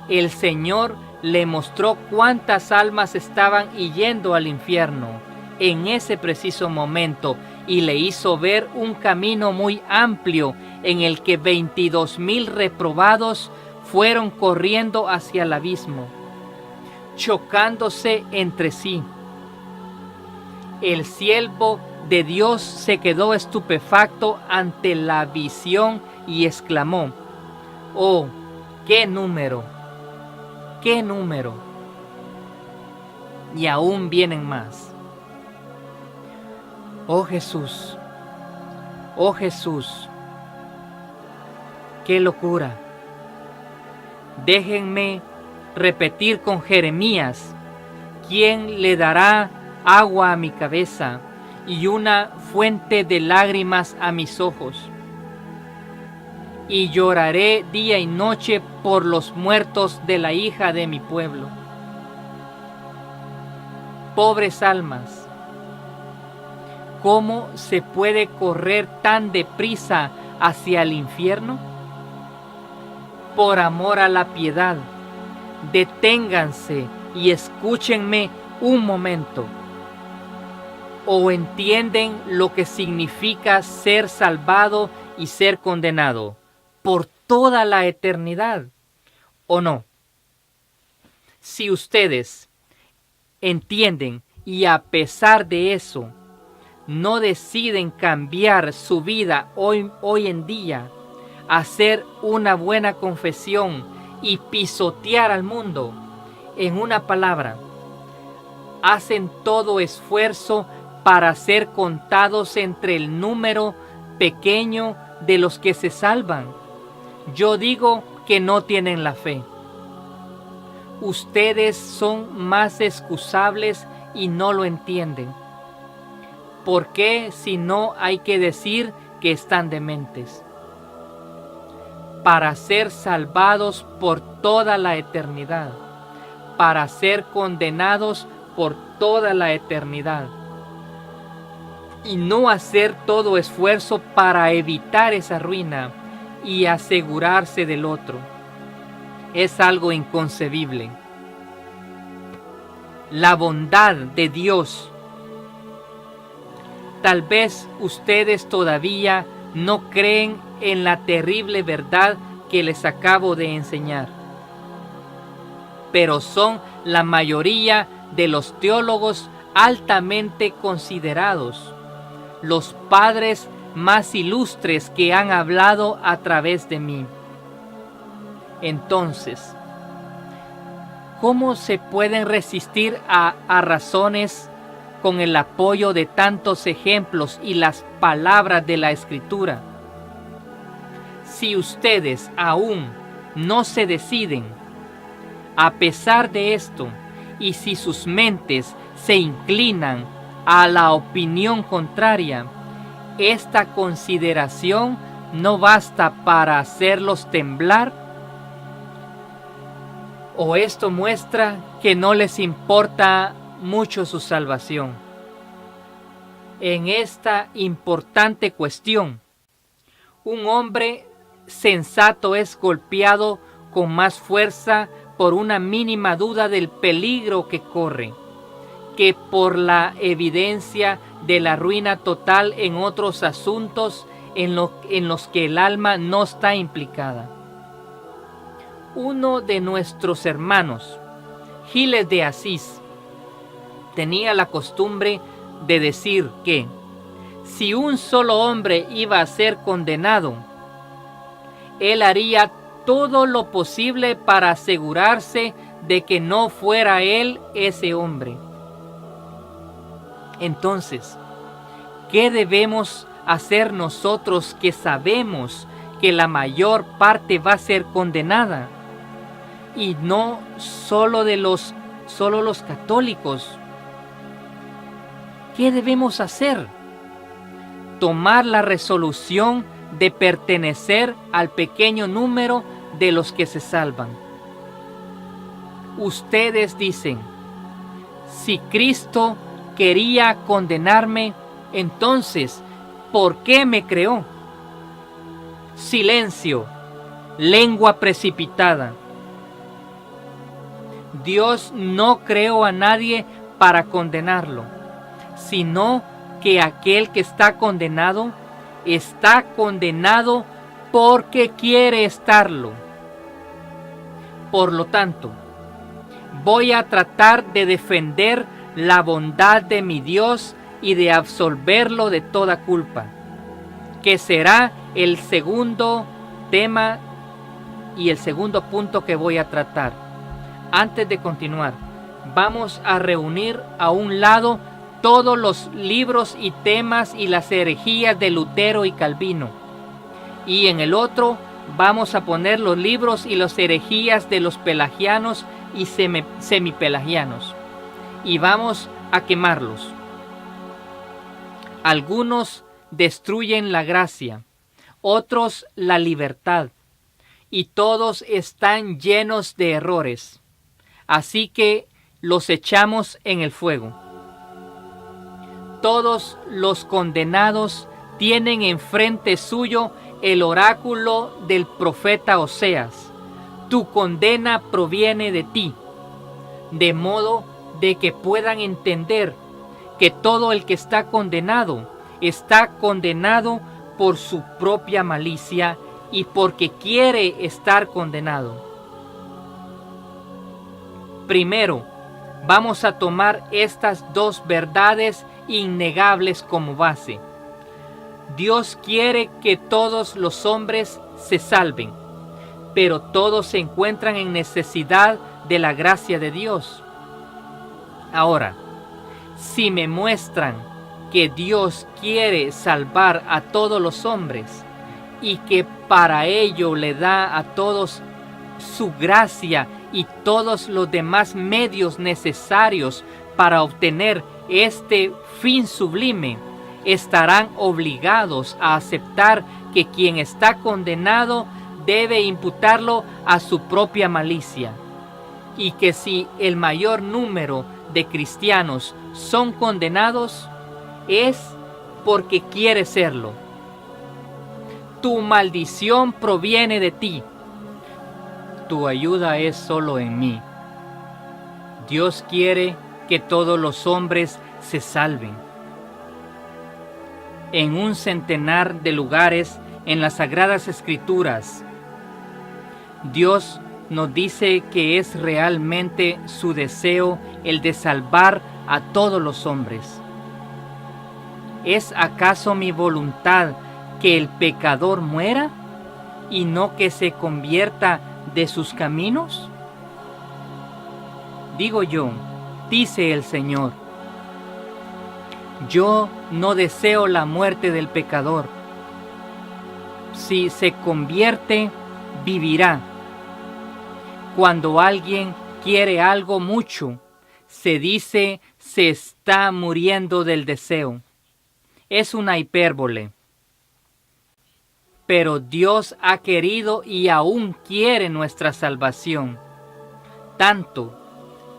el Señor le mostró cuántas almas estaban yendo al infierno en ese preciso momento, y le hizo ver un camino muy amplio en el que 22,000 reprobados fueron corriendo hacia el abismo, chocándose entre sí. El siervo de Dios se quedó estupefacto ante la visión y exclamó: ¡oh, qué número! ¡Qué número! Y aún vienen más. Oh Jesús, qué locura. Déjenme repetir con Jeremías: ¿quién le dará agua a mi cabeza y una fuente de lágrimas a mis ojos? Y lloraré día y noche por los muertos de la hija de mi pueblo. Pobres almas, ¿cómo se puede correr tan deprisa hacia el infierno? Por amor a la piedad, deténganse y escúchenme un momento. ¿O entienden lo que significa ser salvado y ser condenado por toda la eternidad, o no? Si ustedes entienden y a pesar de eso no deciden cambiar su vida hoy en día, hacer una buena confesión y pisotear al mundo, en una palabra, hacen todo esfuerzo para ser contados entre el número pequeño de los que se salvan, yo digo que no tienen la fe. Ustedes son más excusables y no lo entienden. ¿Por qué si no hay que decir que están dementes? Para ser salvados por toda la eternidad, para ser condenados por toda la eternidad, y no hacer todo esfuerzo para evitar esa ruina y asegurarse del otro. Es algo inconcebible. La bondad de Dios. Tal vez ustedes todavía no creen en la terrible verdad que les acabo de enseñar, pero son la mayoría de los teólogos altamente considerados, los padres más ilustres que han hablado a través de mí. Entonces, ¿cómo se pueden resistir a razones con el apoyo de tantos ejemplos y las palabras de la Escritura? Si ustedes aún no se deciden. A pesar de esto, y si sus mentes se inclinan a la opinión contraria, esta consideración no basta para hacerlos temblar. ¿O esto muestra que no les importa mucho su salvación? En esta importante cuestión, un hombre sensato es golpeado con más fuerza por una mínima duda del peligro que corre, que por la evidencia de la ruina total en otros asuntos en los que el alma no está implicada. Uno de nuestros hermanos, Giles de Asís, tenía la costumbre de decir que si un solo hombre iba a ser condenado, él haría todo lo posible para asegurarse de que no fuera él ese hombre. Entonces, ¿qué debemos hacer nosotros que sabemos que la mayor parte va a ser condenada? Y no solo los católicos. ¿Qué debemos hacer? Tomar la resolución de pertenecer al pequeño número de los que se salvan. Ustedes dicen, si Cristo quería condenarme, entonces, ¿por qué me creó? Silencio, lengua precipitada. Dios no creó a nadie para condenarlo, sino que aquel que está condenado porque quiere estarlo. Por lo tanto, voy a tratar de defender la bondad de mi Dios y de absolverlo de toda culpa, que será el segundo tema y el segundo punto que voy a tratar. Antes de continuar, vamos a reunir a un lado todos los libros y temas y las herejías de Lutero y Calvino, y en el otro vamos a poner los libros y las herejías de los pelagianos y semipelagianos, y vamos a quemarlos. Algunos destruyen la gracia, otros la libertad, y todos están llenos de errores. Así que los echamos en el fuego. Todos los condenados tienen enfrente suyo el oráculo del profeta Oseas. Tu condena proviene de ti, de modo de que puedan entender que todo el que está condenado por su propia malicia y porque quiere estar condenado. Primero, vamos a tomar estas dos verdades innegables como base. Dios quiere que todos los hombres se salven, pero todos se encuentran en necesidad de la gracia de Dios. Ahora, si me muestran que Dios quiere salvar a todos los hombres y que para ello le da a todos su gracia y todos los demás medios necesarios para obtener este fin sublime, estarán obligados a aceptar que quien está condenado debe imputarlo a su propia malicia, y que si el mayor número de cristianos son condenados, es porque quiere serlo. Tu maldición proviene de ti. Tu ayuda es solo en mí. Dios quiere que todos los hombres se salven. En un centenar de lugares en las Sagradas Escrituras, Dios nos dice que es realmente su deseo el de salvar a todos los hombres. ¿Es acaso mi voluntad que el pecador muera y no que se convierta de sus caminos? Digo yo, dice el Señor, yo no deseo la muerte del pecador. Si se convierte, vivirá, Cuando alguien quiere algo mucho, se dice se está muriendo del deseo. Es una hipérbole. Pero Dios ha querido y aún quiere nuestra salvación, tanto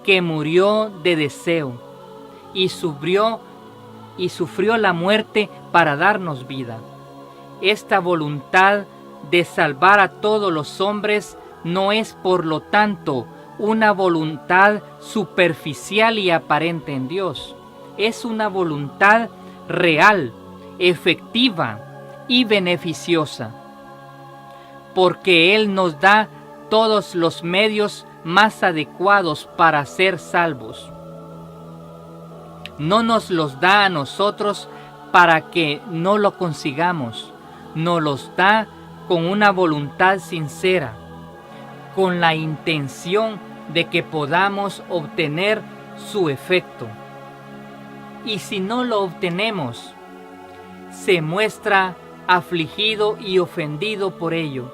que murió de deseo y sufrió la muerte para darnos vida. Esta voluntad de salvar a todos los hombres no es, por lo tanto, una voluntad superficial y aparente en Dios. Es una voluntad real, efectiva y beneficiosa, porque Él nos da todos los medios más adecuados para ser salvos. No nos los da a nosotros para que no lo consigamos, nos los da con una voluntad sincera, con la intención de que podamos obtener su efecto. Y si no lo obtenemos, se muestra afligido y ofendido por ello.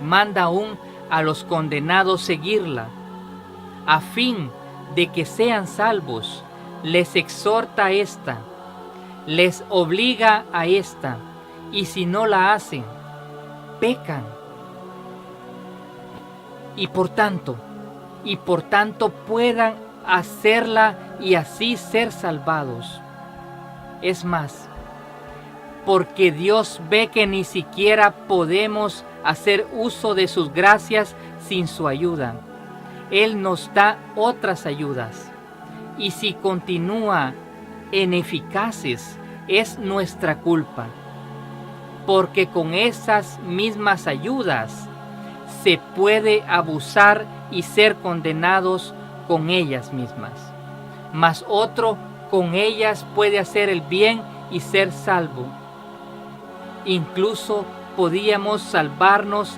Manda aún a los condenados seguirla, a fin de que sean salvos. Les exhorta a esta, les obliga a esta, y si no la hacen, pecan. Y por tanto puedan hacerla y así ser salvados. Es más, porque Dios ve que ni siquiera podemos hacer uso de sus gracias sin su ayuda. Él nos da otras ayudas, y si continúa ineficaces, es nuestra culpa, porque con esas mismas ayudas se puede abusar y ser condenados con ellas mismas. Mas otro con ellas puede hacer el bien y ser salvo. Incluso podíamos salvarnos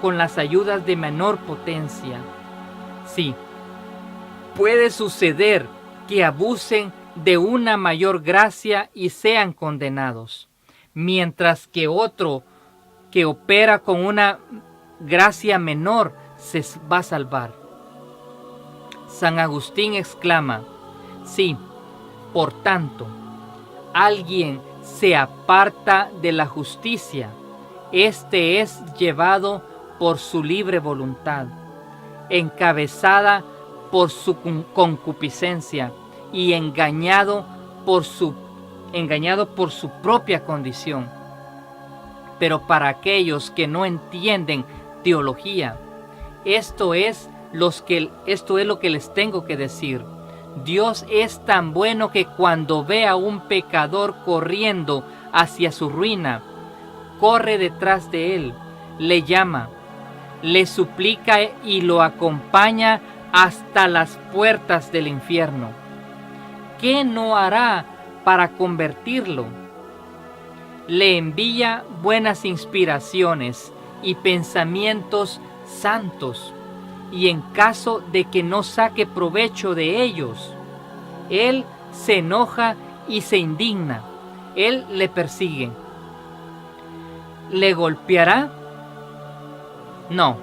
con las ayudas de menor potencia. Sí, puede suceder que abusen de una mayor gracia y sean condenados, mientras que otro que opera con una gracia menor se va a salvar. San Agustín exclama: sí, por tanto, alguien se aparta de la justicia, este es llevado por su libre voluntad, encabezada por su concupiscencia y engañado por su propia condición. Pero para aquellos que no entienden teología, esto es lo que les tengo que decir. Dios es tan bueno que cuando ve a un pecador corriendo hacia su ruina, corre detrás de él, le llama, le suplica y lo acompaña hasta las puertas del infierno. ¿Qué no hará para convertirlo? Le envía buenas inspiraciones y pensamientos santos, y en caso de que no saque provecho de ellos, Él se enoja y se indigna. Él le persigue. ¿Le golpeará? No.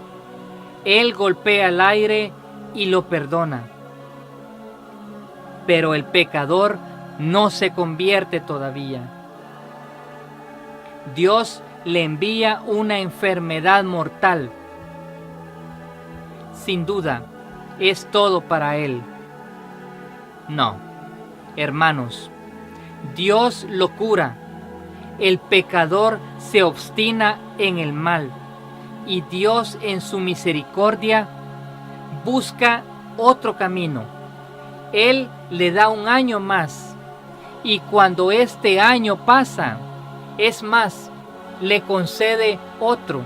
Él golpea al aire y lo perdona. Pero el pecador no se convierte todavía. Dios le envía una enfermedad mortal. Sin duda, es todo para él. No, hermanos, Dios lo cura. El pecador se obstina en el mal, y Dios en su misericordia busca otro camino. Él le da un año más, y cuando este año pasa, es más, le concede otro.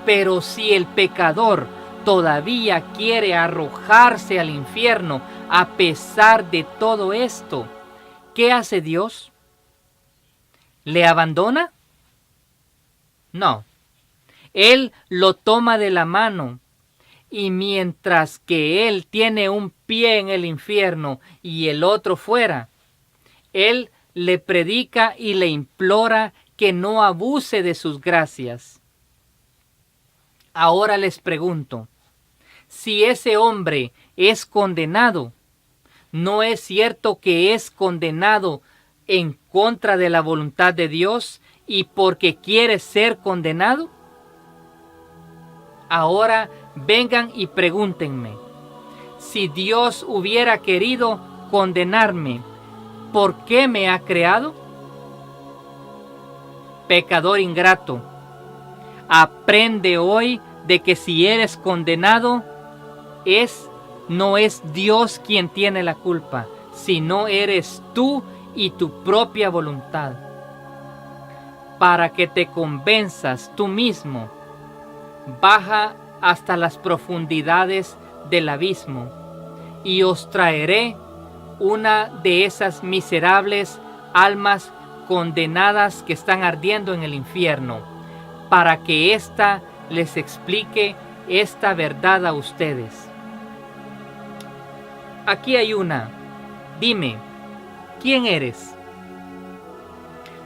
Pero si el pecador todavía quiere arrojarse al infierno a pesar de todo esto, ¿qué hace Dios? ¿Le abandona? No. Él lo toma de la mano, y mientras que él tiene un pie en el infierno y el otro fuera, Él le predica y le implora que no abuse de sus gracias. Ahora les pregunto, si ese hombre es condenado, ¿no es cierto que es condenado en contra de la voluntad de Dios y porque quiere ser condenado? Ahora vengan y pregúntenme, si Dios hubiera querido condenarme, ¿por qué me ha creado? Pecador ingrato, aprende hoy de que si eres condenado, no es Dios quien tiene la culpa, sino eres tú y tu propia voluntad. Para que te convenzas tú mismo, baja hasta las profundidades del abismo y os traeré una de esas miserables almas condenadas que están ardiendo en el infierno, para que ésta les explique esta verdad a ustedes. Aquí hay una. Dime, ¿quién eres?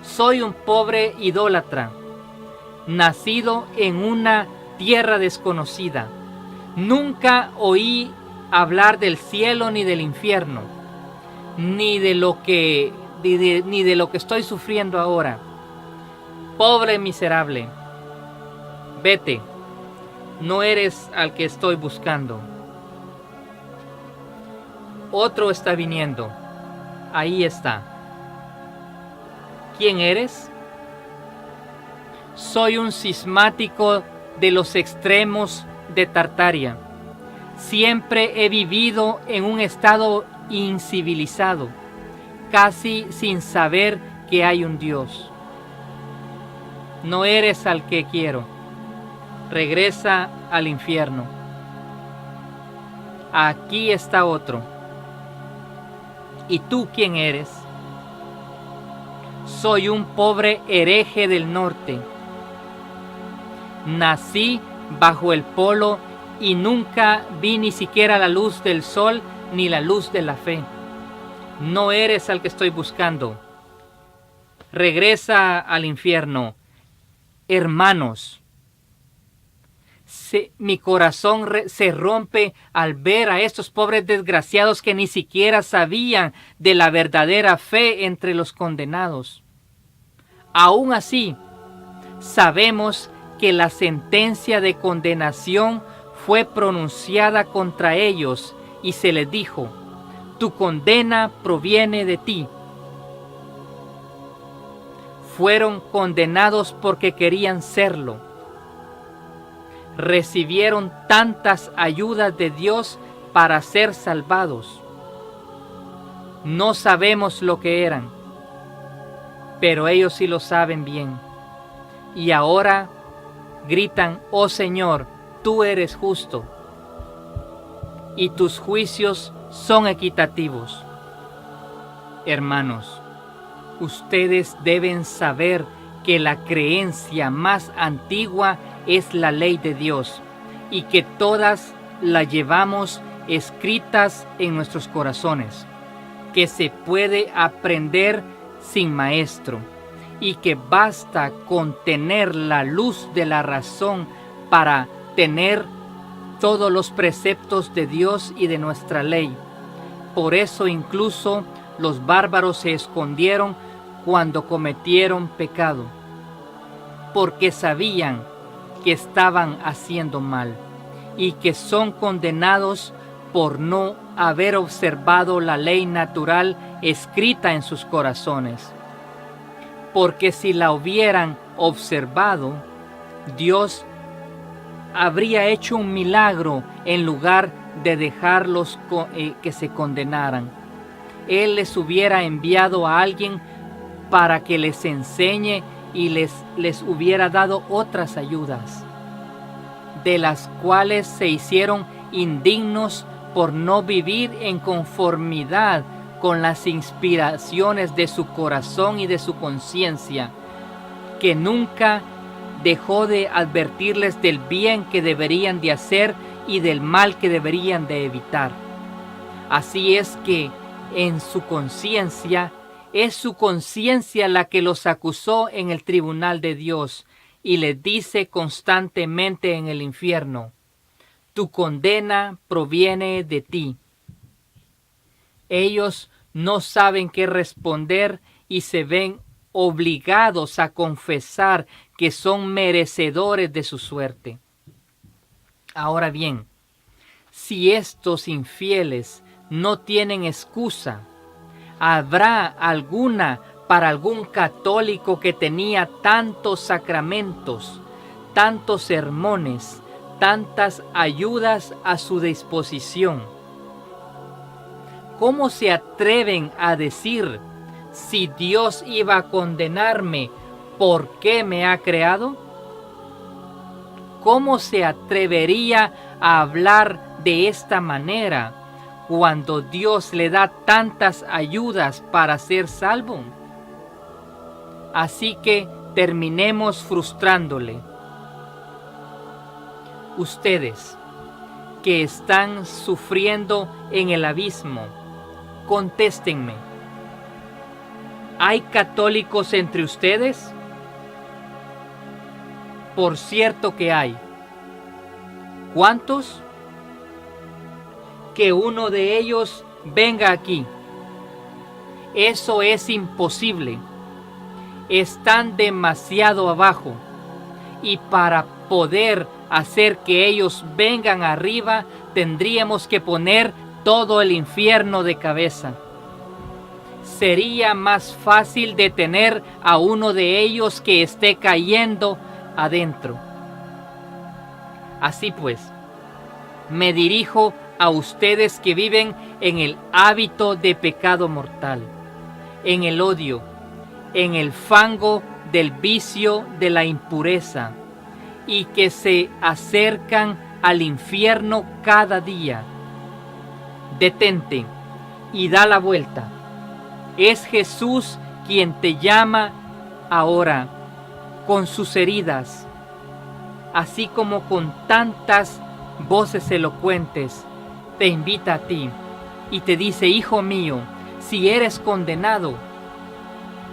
Soy un pobre idólatra, nacido en una tierra desconocida. Nunca oí hablar del cielo ni del infierno, ni de lo que estoy sufriendo ahora. Pobre miserable, vete, no eres al que estoy buscando. Otro está viniendo, ahí está. ¿Quién eres? Soy un cismático de los extremos de Tartaria. Siempre he vivido en un estado incivilizado, casi sin saber que hay un Dios. No eres al que quiero. Regresa al infierno. Aquí está otro. ¿Y tú quién eres? Soy un pobre hereje del norte. Nací bajo el polo y nunca vi ni siquiera la luz del sol ni la luz de la fe. No eres al que estoy buscando. Regresa al infierno. Hermanos, mi corazón se rompe al ver a estos pobres desgraciados que ni siquiera sabían de la verdadera fe entre los condenados. Aún así, sabemos que la sentencia de condenación fue pronunciada contra ellos y se les dijo: tu condena proviene de ti. Fueron condenados porque querían serlo. Recibieron tantas ayudas de Dios para ser salvados. No sabemos lo que eran, pero ellos sí lo saben bien. Y ahora gritan: oh Señor, tú eres justo, y tus juicios son equitativos. Hermanos, ustedes deben saber que la creencia más antigua es la ley de Dios y que todas la llevamos escritas en nuestros corazones, que se puede aprender sin maestro y que basta con tener la luz de la razón para tener todos los preceptos de Dios y de nuestra ley. Por eso incluso los bárbaros se escondieron cuando cometieron pecado, porque sabían que estaban haciendo mal y que son condenados por no haber observado la ley natural escrita en sus corazones. Porque si la hubieran observado, Dios habría hecho un milagro en lugar de dejarlos que se condenaran. Él les hubiera enviado a alguien para que les enseñe y les hubiera dado otras ayudas, de las cuales se hicieron indignos por no vivir en conformidad con las inspiraciones de su corazón y de su conciencia, que nunca dejó de advertirles del bien que deberían de hacer y del mal que deberían de evitar. Así es que en su conciencia, es su conciencia la que los acusó en el tribunal de Dios, y les dice constantemente en el infierno: tu condena proviene de ti. Ellos no saben qué responder y se ven obligados a confesar que son merecedores de su suerte. Ahora bien, si estos infieles no tienen excusa, ¿habrá alguna para algún católico que tenía tantos sacramentos, tantos sermones, tantas ayudas a su disposición? ¿Cómo se atreven a decir: si Dios iba a condenarme, ¿por qué me ha creado? ¿Cómo se atrevería a hablar de esta manera cuando Dios le da tantas ayudas para ser salvo? Así que terminemos frustrándole. Ustedes que están sufriendo en el abismo, contéstenme: ¿hay católicos entre ustedes? Por cierto que hay. ¿Cuántos? Que uno de ellos venga aquí. Eso es imposible. Están demasiado abajo. Y para poder hacer que ellos vengan arriba, tendríamos que poner todo el infierno de cabeza. Sería más fácil detener a uno de ellos que esté cayendo adentro. Así pues, me dirijo a ustedes que viven en el hábito de pecado mortal, en el odio, en el fango del vicio de la impureza, y que se acercan al infierno cada día. Detente y da la vuelta. Es Jesús quien te llama ahora, con sus heridas, así como con tantas voces elocuentes, te invita a ti y te dice: hijo mío, si eres condenado,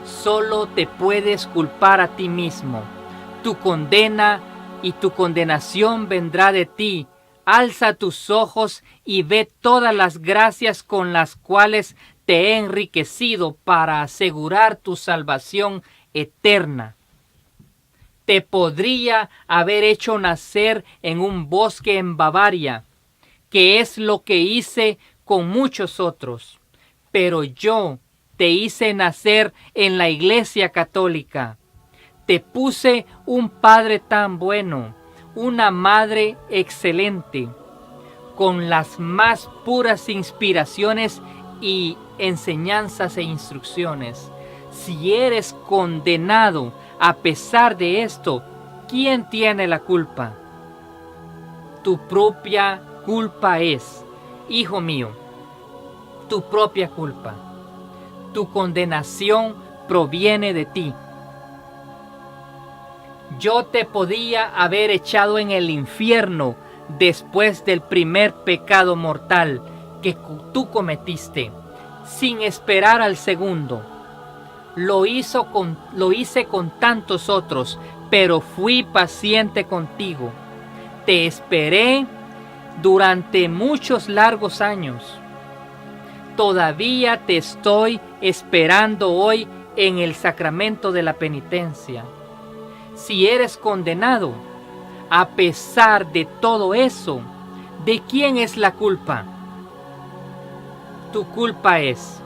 solo te puedes culpar a ti mismo. Tu condena y tu condenación vendrá de ti. Alza tus ojos y ve todas las gracias con las cuales te he enriquecido para asegurar tu salvación eterna. Te podría haber hecho nacer en un bosque en Bavaria, que es lo que hice con muchos otros, pero yo te hice nacer en la Iglesia Católica. Te puse un padre tan bueno, una madre excelente, con las más puras inspiraciones y enseñanzas e instrucciones. Si eres condenado a pesar de esto, ¿quién tiene la culpa? Tu propia culpa es, hijo mío, tu propia culpa. Tu condenación proviene de ti. Yo te podía haber echado en el infierno después del primer pecado mortal que tú cometiste, sin esperar al segundo. Lo hice con tantos otros, pero fui paciente contigo. Te esperé durante muchos largos años. Todavía te estoy esperando hoy en el sacramento de la penitencia. Si eres condenado, a pesar de todo eso, ¿de quién es la culpa? Tu culpa es,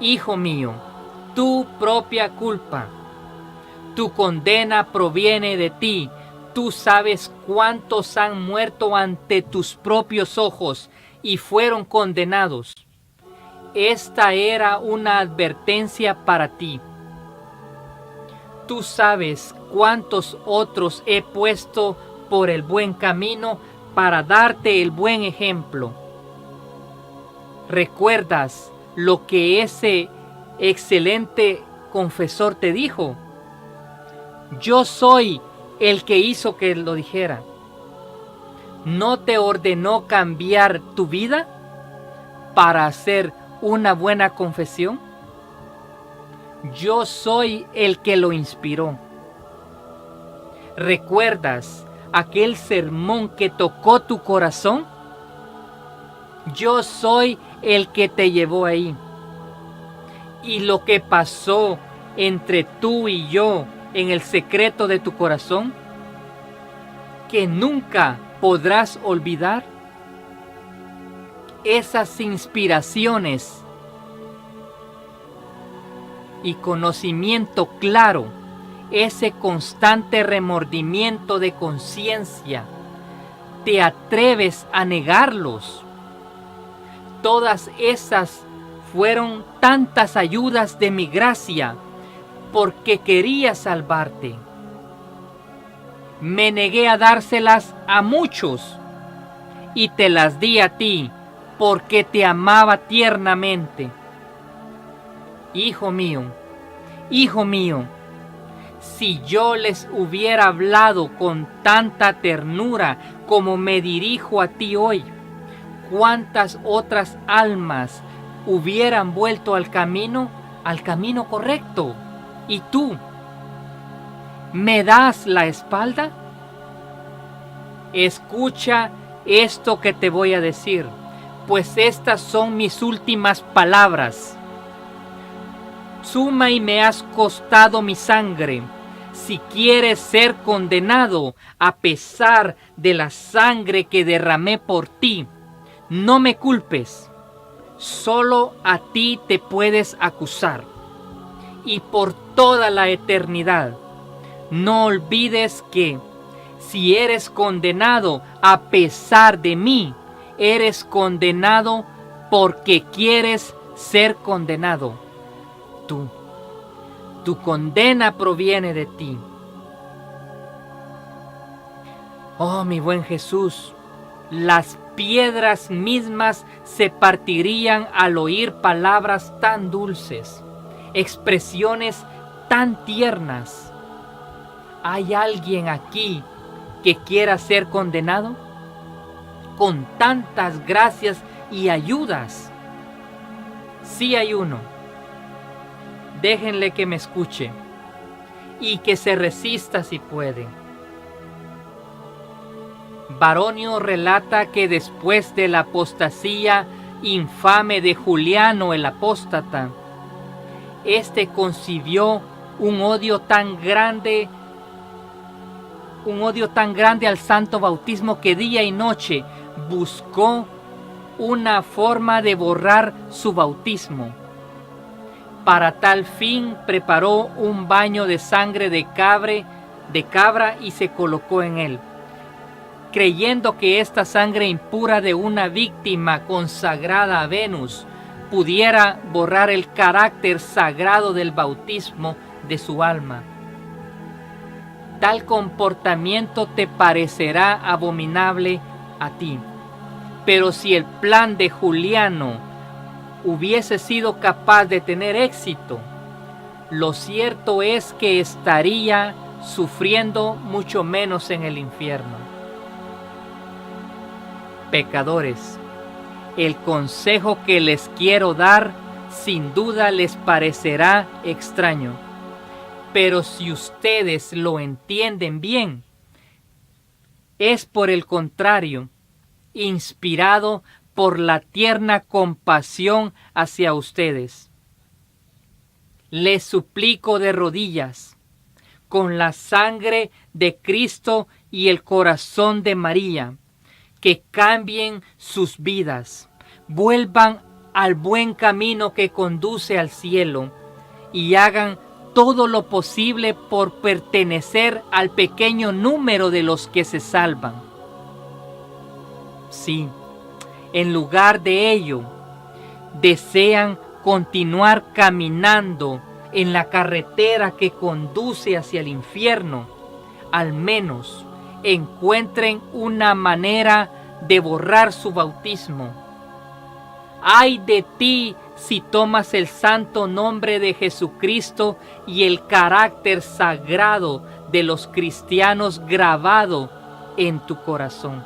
hijo mío, tu propia culpa. Tu condena proviene de ti. Tú sabes cuántos han muerto ante tus propios ojos y fueron condenados. Esta era una advertencia para ti. Tú sabes cuántos otros he puesto por el buen camino para darte el buen ejemplo. ¿Recuerdas lo que ese excelente confesor te dijo? Yo soy el que hizo que lo dijera. ¿No te ordenó cambiar tu vida para hacer una buena confesión? Yo soy el que lo inspiró. ¿Recuerdas aquel sermón que tocó tu corazón? Yo soy el que te llevó ahí. Y lo que pasó entre tú y yo en el secreto de tu corazón, que nunca podrás olvidar, esas inspiraciones y conocimiento claro, ese constante remordimiento de conciencia, ¿te atreves a negarlos? Todas esas fueron tantas ayudas de mi gracia porque quería salvarte. Me negué a dárselas a muchos y te las di a ti porque te amaba tiernamente. Hijo mío, si yo les hubiera hablado con tanta ternura como me dirijo a ti hoy, ¿cuántas otras almas hubieran vuelto al camino correcto? ¿Y tú me das la espalda? Escucha esto que te voy a decir, pues estas son mis últimas palabras. Suma y me has costado mi sangre. Si quieres ser condenado a pesar de la sangre que derramé por ti, no me culpes. Solo a ti te puedes acusar. Y por toda la eternidad, no olvides que si eres condenado a pesar de mí, eres condenado porque quieres ser condenado. Tu condena proviene de ti. Oh, mi buen Jesús, las piedras mismas se partirían al oír palabras tan dulces, expresiones tan tiernas. ¿Hay alguien aquí que quiera ser condenado? Con tantas gracias y ayudas. Sí hay uno. Déjenle que me escuche y que se resista si puede. Baronio relata que después de la apostasía infame de Juliano el apóstata, este concibió un odio tan grande al santo bautismo que día y noche buscó una forma de borrar su bautismo. Para tal fin preparó un baño de sangre de cabra y se colocó en él, creyendo que esta sangre impura de una víctima consagrada a Venus pudiera borrar el carácter sagrado del bautismo de su alma. Tal comportamiento te parecerá abominable a ti, pero si el plan de Juliano hubiese sido capaz de tener éxito, lo cierto es que estaría sufriendo mucho menos en el infierno. Pecadores, el consejo que les quiero dar sin duda les parecerá extraño, pero si ustedes lo entienden bien, es por el contrario, inspirado por la tierna compasión hacia ustedes. Les suplico de rodillas, con la sangre de Cristo y el corazón de María, que cambien sus vidas, vuelvan al buen camino que conduce al cielo y hagan todo lo posible por pertenecer al pequeño número de los que se salvan. Sí, en lugar de ello, desean continuar caminando en la carretera que conduce hacia el infierno, al menos encuentren una manera de borrar su bautismo. ¡Ay de ti si tomas el santo nombre de Jesucristo y el carácter sagrado de los cristianos grabado en tu corazón!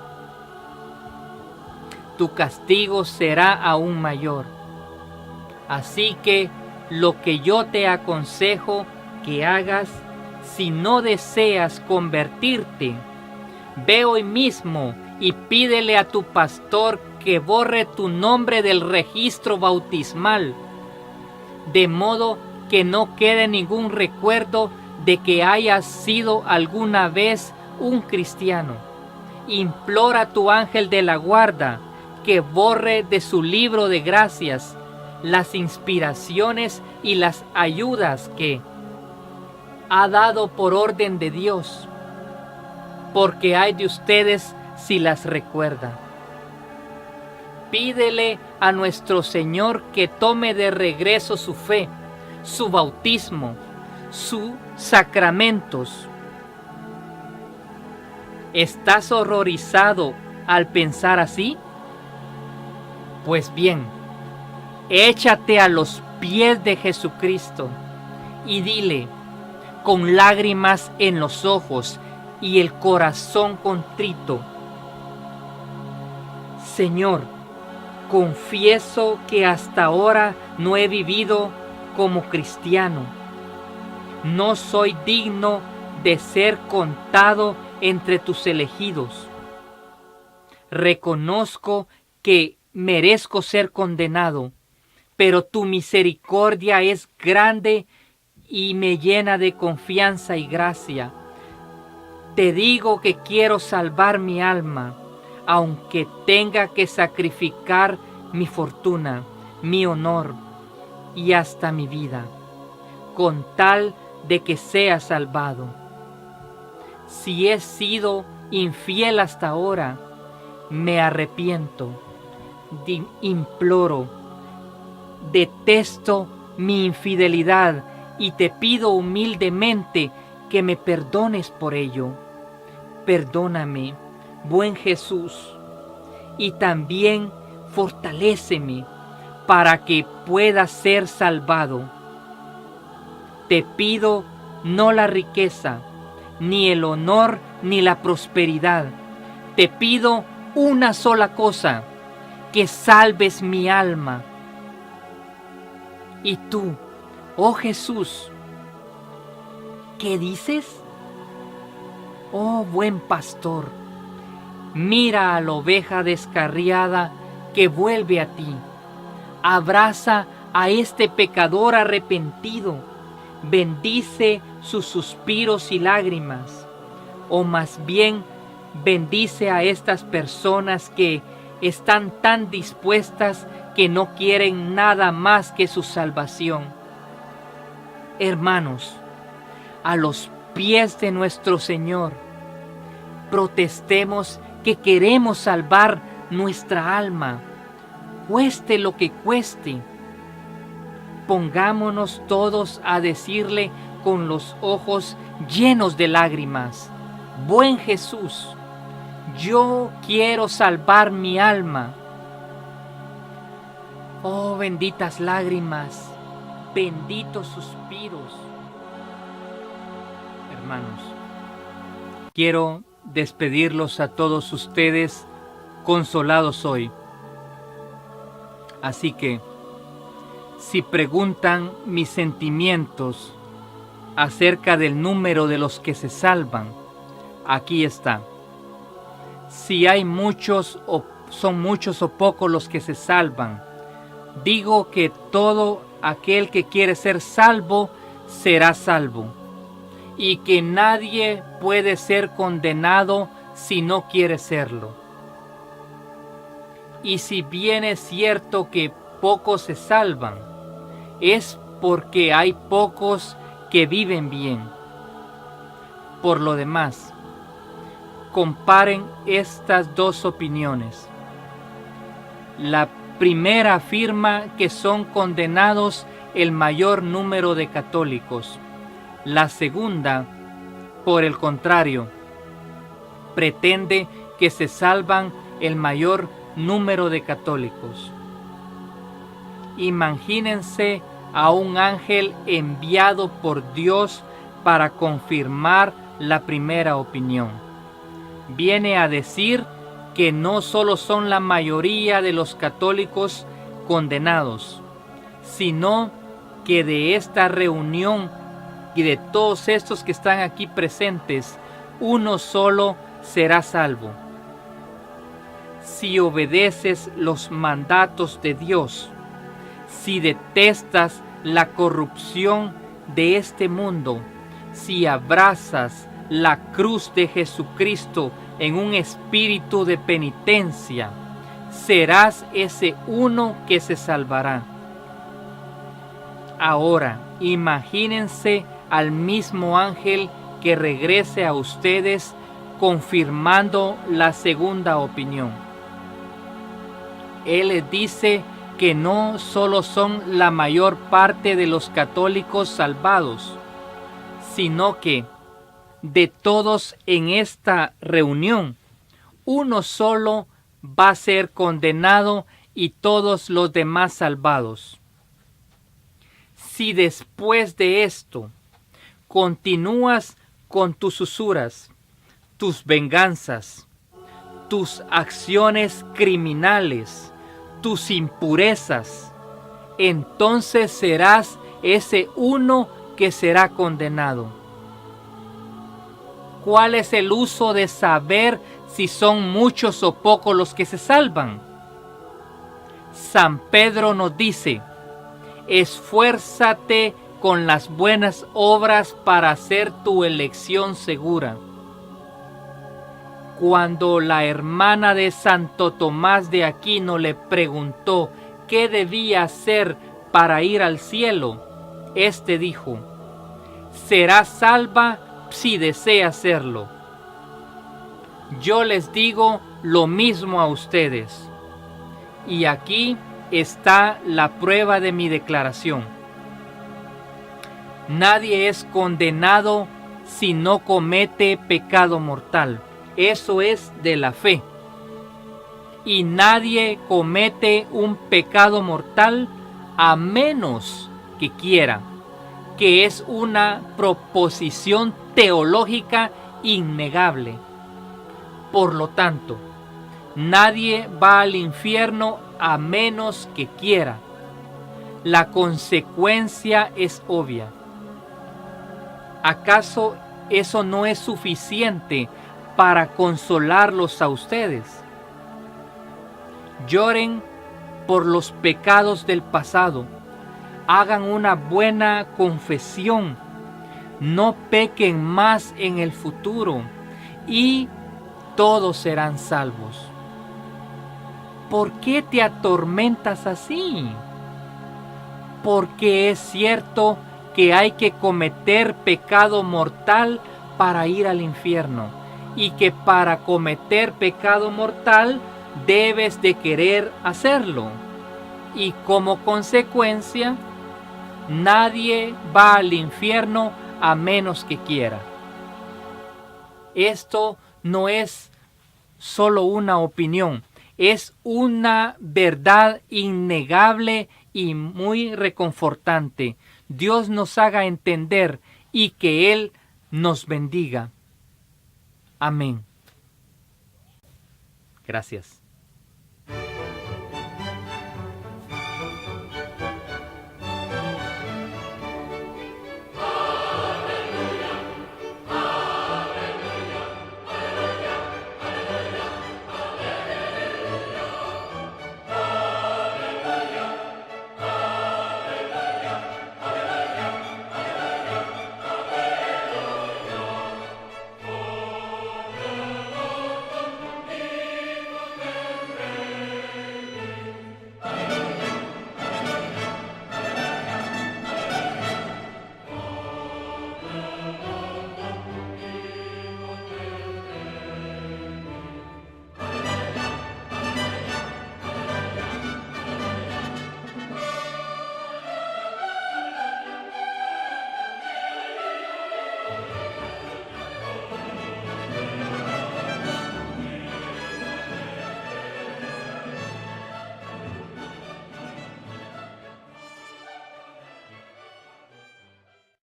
Tu castigo será aún mayor. Así que lo que yo te aconsejo que hagas, si no deseas convertirte, ve hoy mismo y pídele a tu pastor que borre tu nombre del registro bautismal, de modo que no quede ningún recuerdo de que hayas sido alguna vez un cristiano. Implora a tu ángel de la guarda que borre de su libro de gracias las inspiraciones y las ayudas que ha dado por orden de Dios, porque hay de ustedes si las recuerda. Pídele a nuestro Señor que tome de regreso su fe, su bautismo, sus sacramentos. ¿Estás horrorizado al pensar así? Pues bien, échate a los pies de Jesucristo y dile, con lágrimas en los ojos y el corazón contrito: Señor, confieso que hasta ahora no he vivido como cristiano. No soy digno de ser contado entre tus elegidos. Reconozco que merezco ser condenado, pero tu misericordia es grande y me llena de confianza y gracia. Te digo que quiero salvar mi alma, aunque tenga que sacrificar mi fortuna, mi honor y hasta mi vida, con tal de que sea salvado. Si he sido infiel hasta ahora, me arrepiento, imploro, detesto mi infidelidad y te pido humildemente que me perdones por ello. Perdóname, buen Jesús, y también fortaléceme para que pueda ser salvado. Te pido no la riqueza, ni el honor, ni la prosperidad. Te pido una sola cosa, que salves mi alma. Y tú, oh Jesús, ¿qué dices? Oh buen pastor, mira a la oveja descarriada que vuelve a ti. Abraza a este pecador arrepentido. Bendice sus suspiros y lágrimas. O más bien, bendice a estas personas que están tan dispuestas que no quieren nada más que su salvación. Hermanos, a los pies de nuestro Señor, protestemos que queremos salvar nuestra alma, cueste lo que cueste. Pongámonos todos a decirle con los ojos llenos de lágrimas: buen Jesús, yo quiero salvar mi alma. Oh benditas lágrimas, benditos suspiros. Hermanos, quiero despedirlos a todos ustedes consolados hoy. Así que, si preguntan mis sentimientos acerca del número de los que se salvan, aquí está. Si hay muchos o son muchos o pocos los que se salvan, digo que todo aquel que quiere ser salvo será salvo, y que nadie puede ser condenado si no quiere serlo. Y si bien es cierto que pocos se salvan, es porque hay pocos que viven bien. Por lo demás, comparen estas dos opiniones. La primera afirma que son condenados el mayor número de católicos. La segunda, por el contrario, pretende que se salvan el mayor número de católicos. Imagínense a un ángel enviado por Dios para confirmar la primera opinión. Viene a decir que no solo son la mayoría de los católicos condenados, sino que de esta reunión y de todos estos que están aquí presentes, uno solo será salvo. Si obedeces los mandatos de Dios, si detestas la corrupción de este mundo, si abrazas la cruz de Jesucristo en un espíritu de penitencia, serás ese uno que se salvará. Ahora, imagínense al mismo ángel que regrese a ustedes confirmando la segunda opinión. Él les dice que no solo son la mayor parte de los católicos salvados, sino que de todos en esta reunión, uno solo va a ser condenado y todos los demás salvados. Si después de esto continúas con tus usuras, tus venganzas, tus acciones criminales, tus impurezas, entonces serás ese uno que será condenado. ¿Cuál es el uso de saber si son muchos o pocos los que se salvan? San Pedro nos dice: esfuérzate con las buenas obras para hacer tu elección segura. Cuando la hermana de Santo Tomás de Aquino le preguntó qué debía hacer para ir al cielo, éste dijo: será salva si desea serlo. Yo les digo lo mismo a ustedes. Y aquí está la prueba de mi declaración. Nadie es condenado si no comete pecado mortal. Eso es de la fe. Y nadie comete un pecado mortal a menos que quiera, que es una proposición teológica innegable. Por lo tanto, nadie va al infierno a menos que quiera. La consecuencia es obvia. ¿Acaso eso no es suficiente para consolarlos a ustedes? Lloren por los pecados del pasado. Hagan una buena confesión. No pequen más en el futuro y todos serán salvos. ¿Por qué te atormentas así? Porque es cierto que hay que cometer pecado mortal para ir al infierno, y que para cometer pecado mortal debes de querer hacerlo, y como consecuencia nadie va al infierno a menos que quiera. Esto no es solo una opinión, es una verdad innegable y muy reconfortante. Dios nos haga entender y que Él nos bendiga. Amén. Gracias.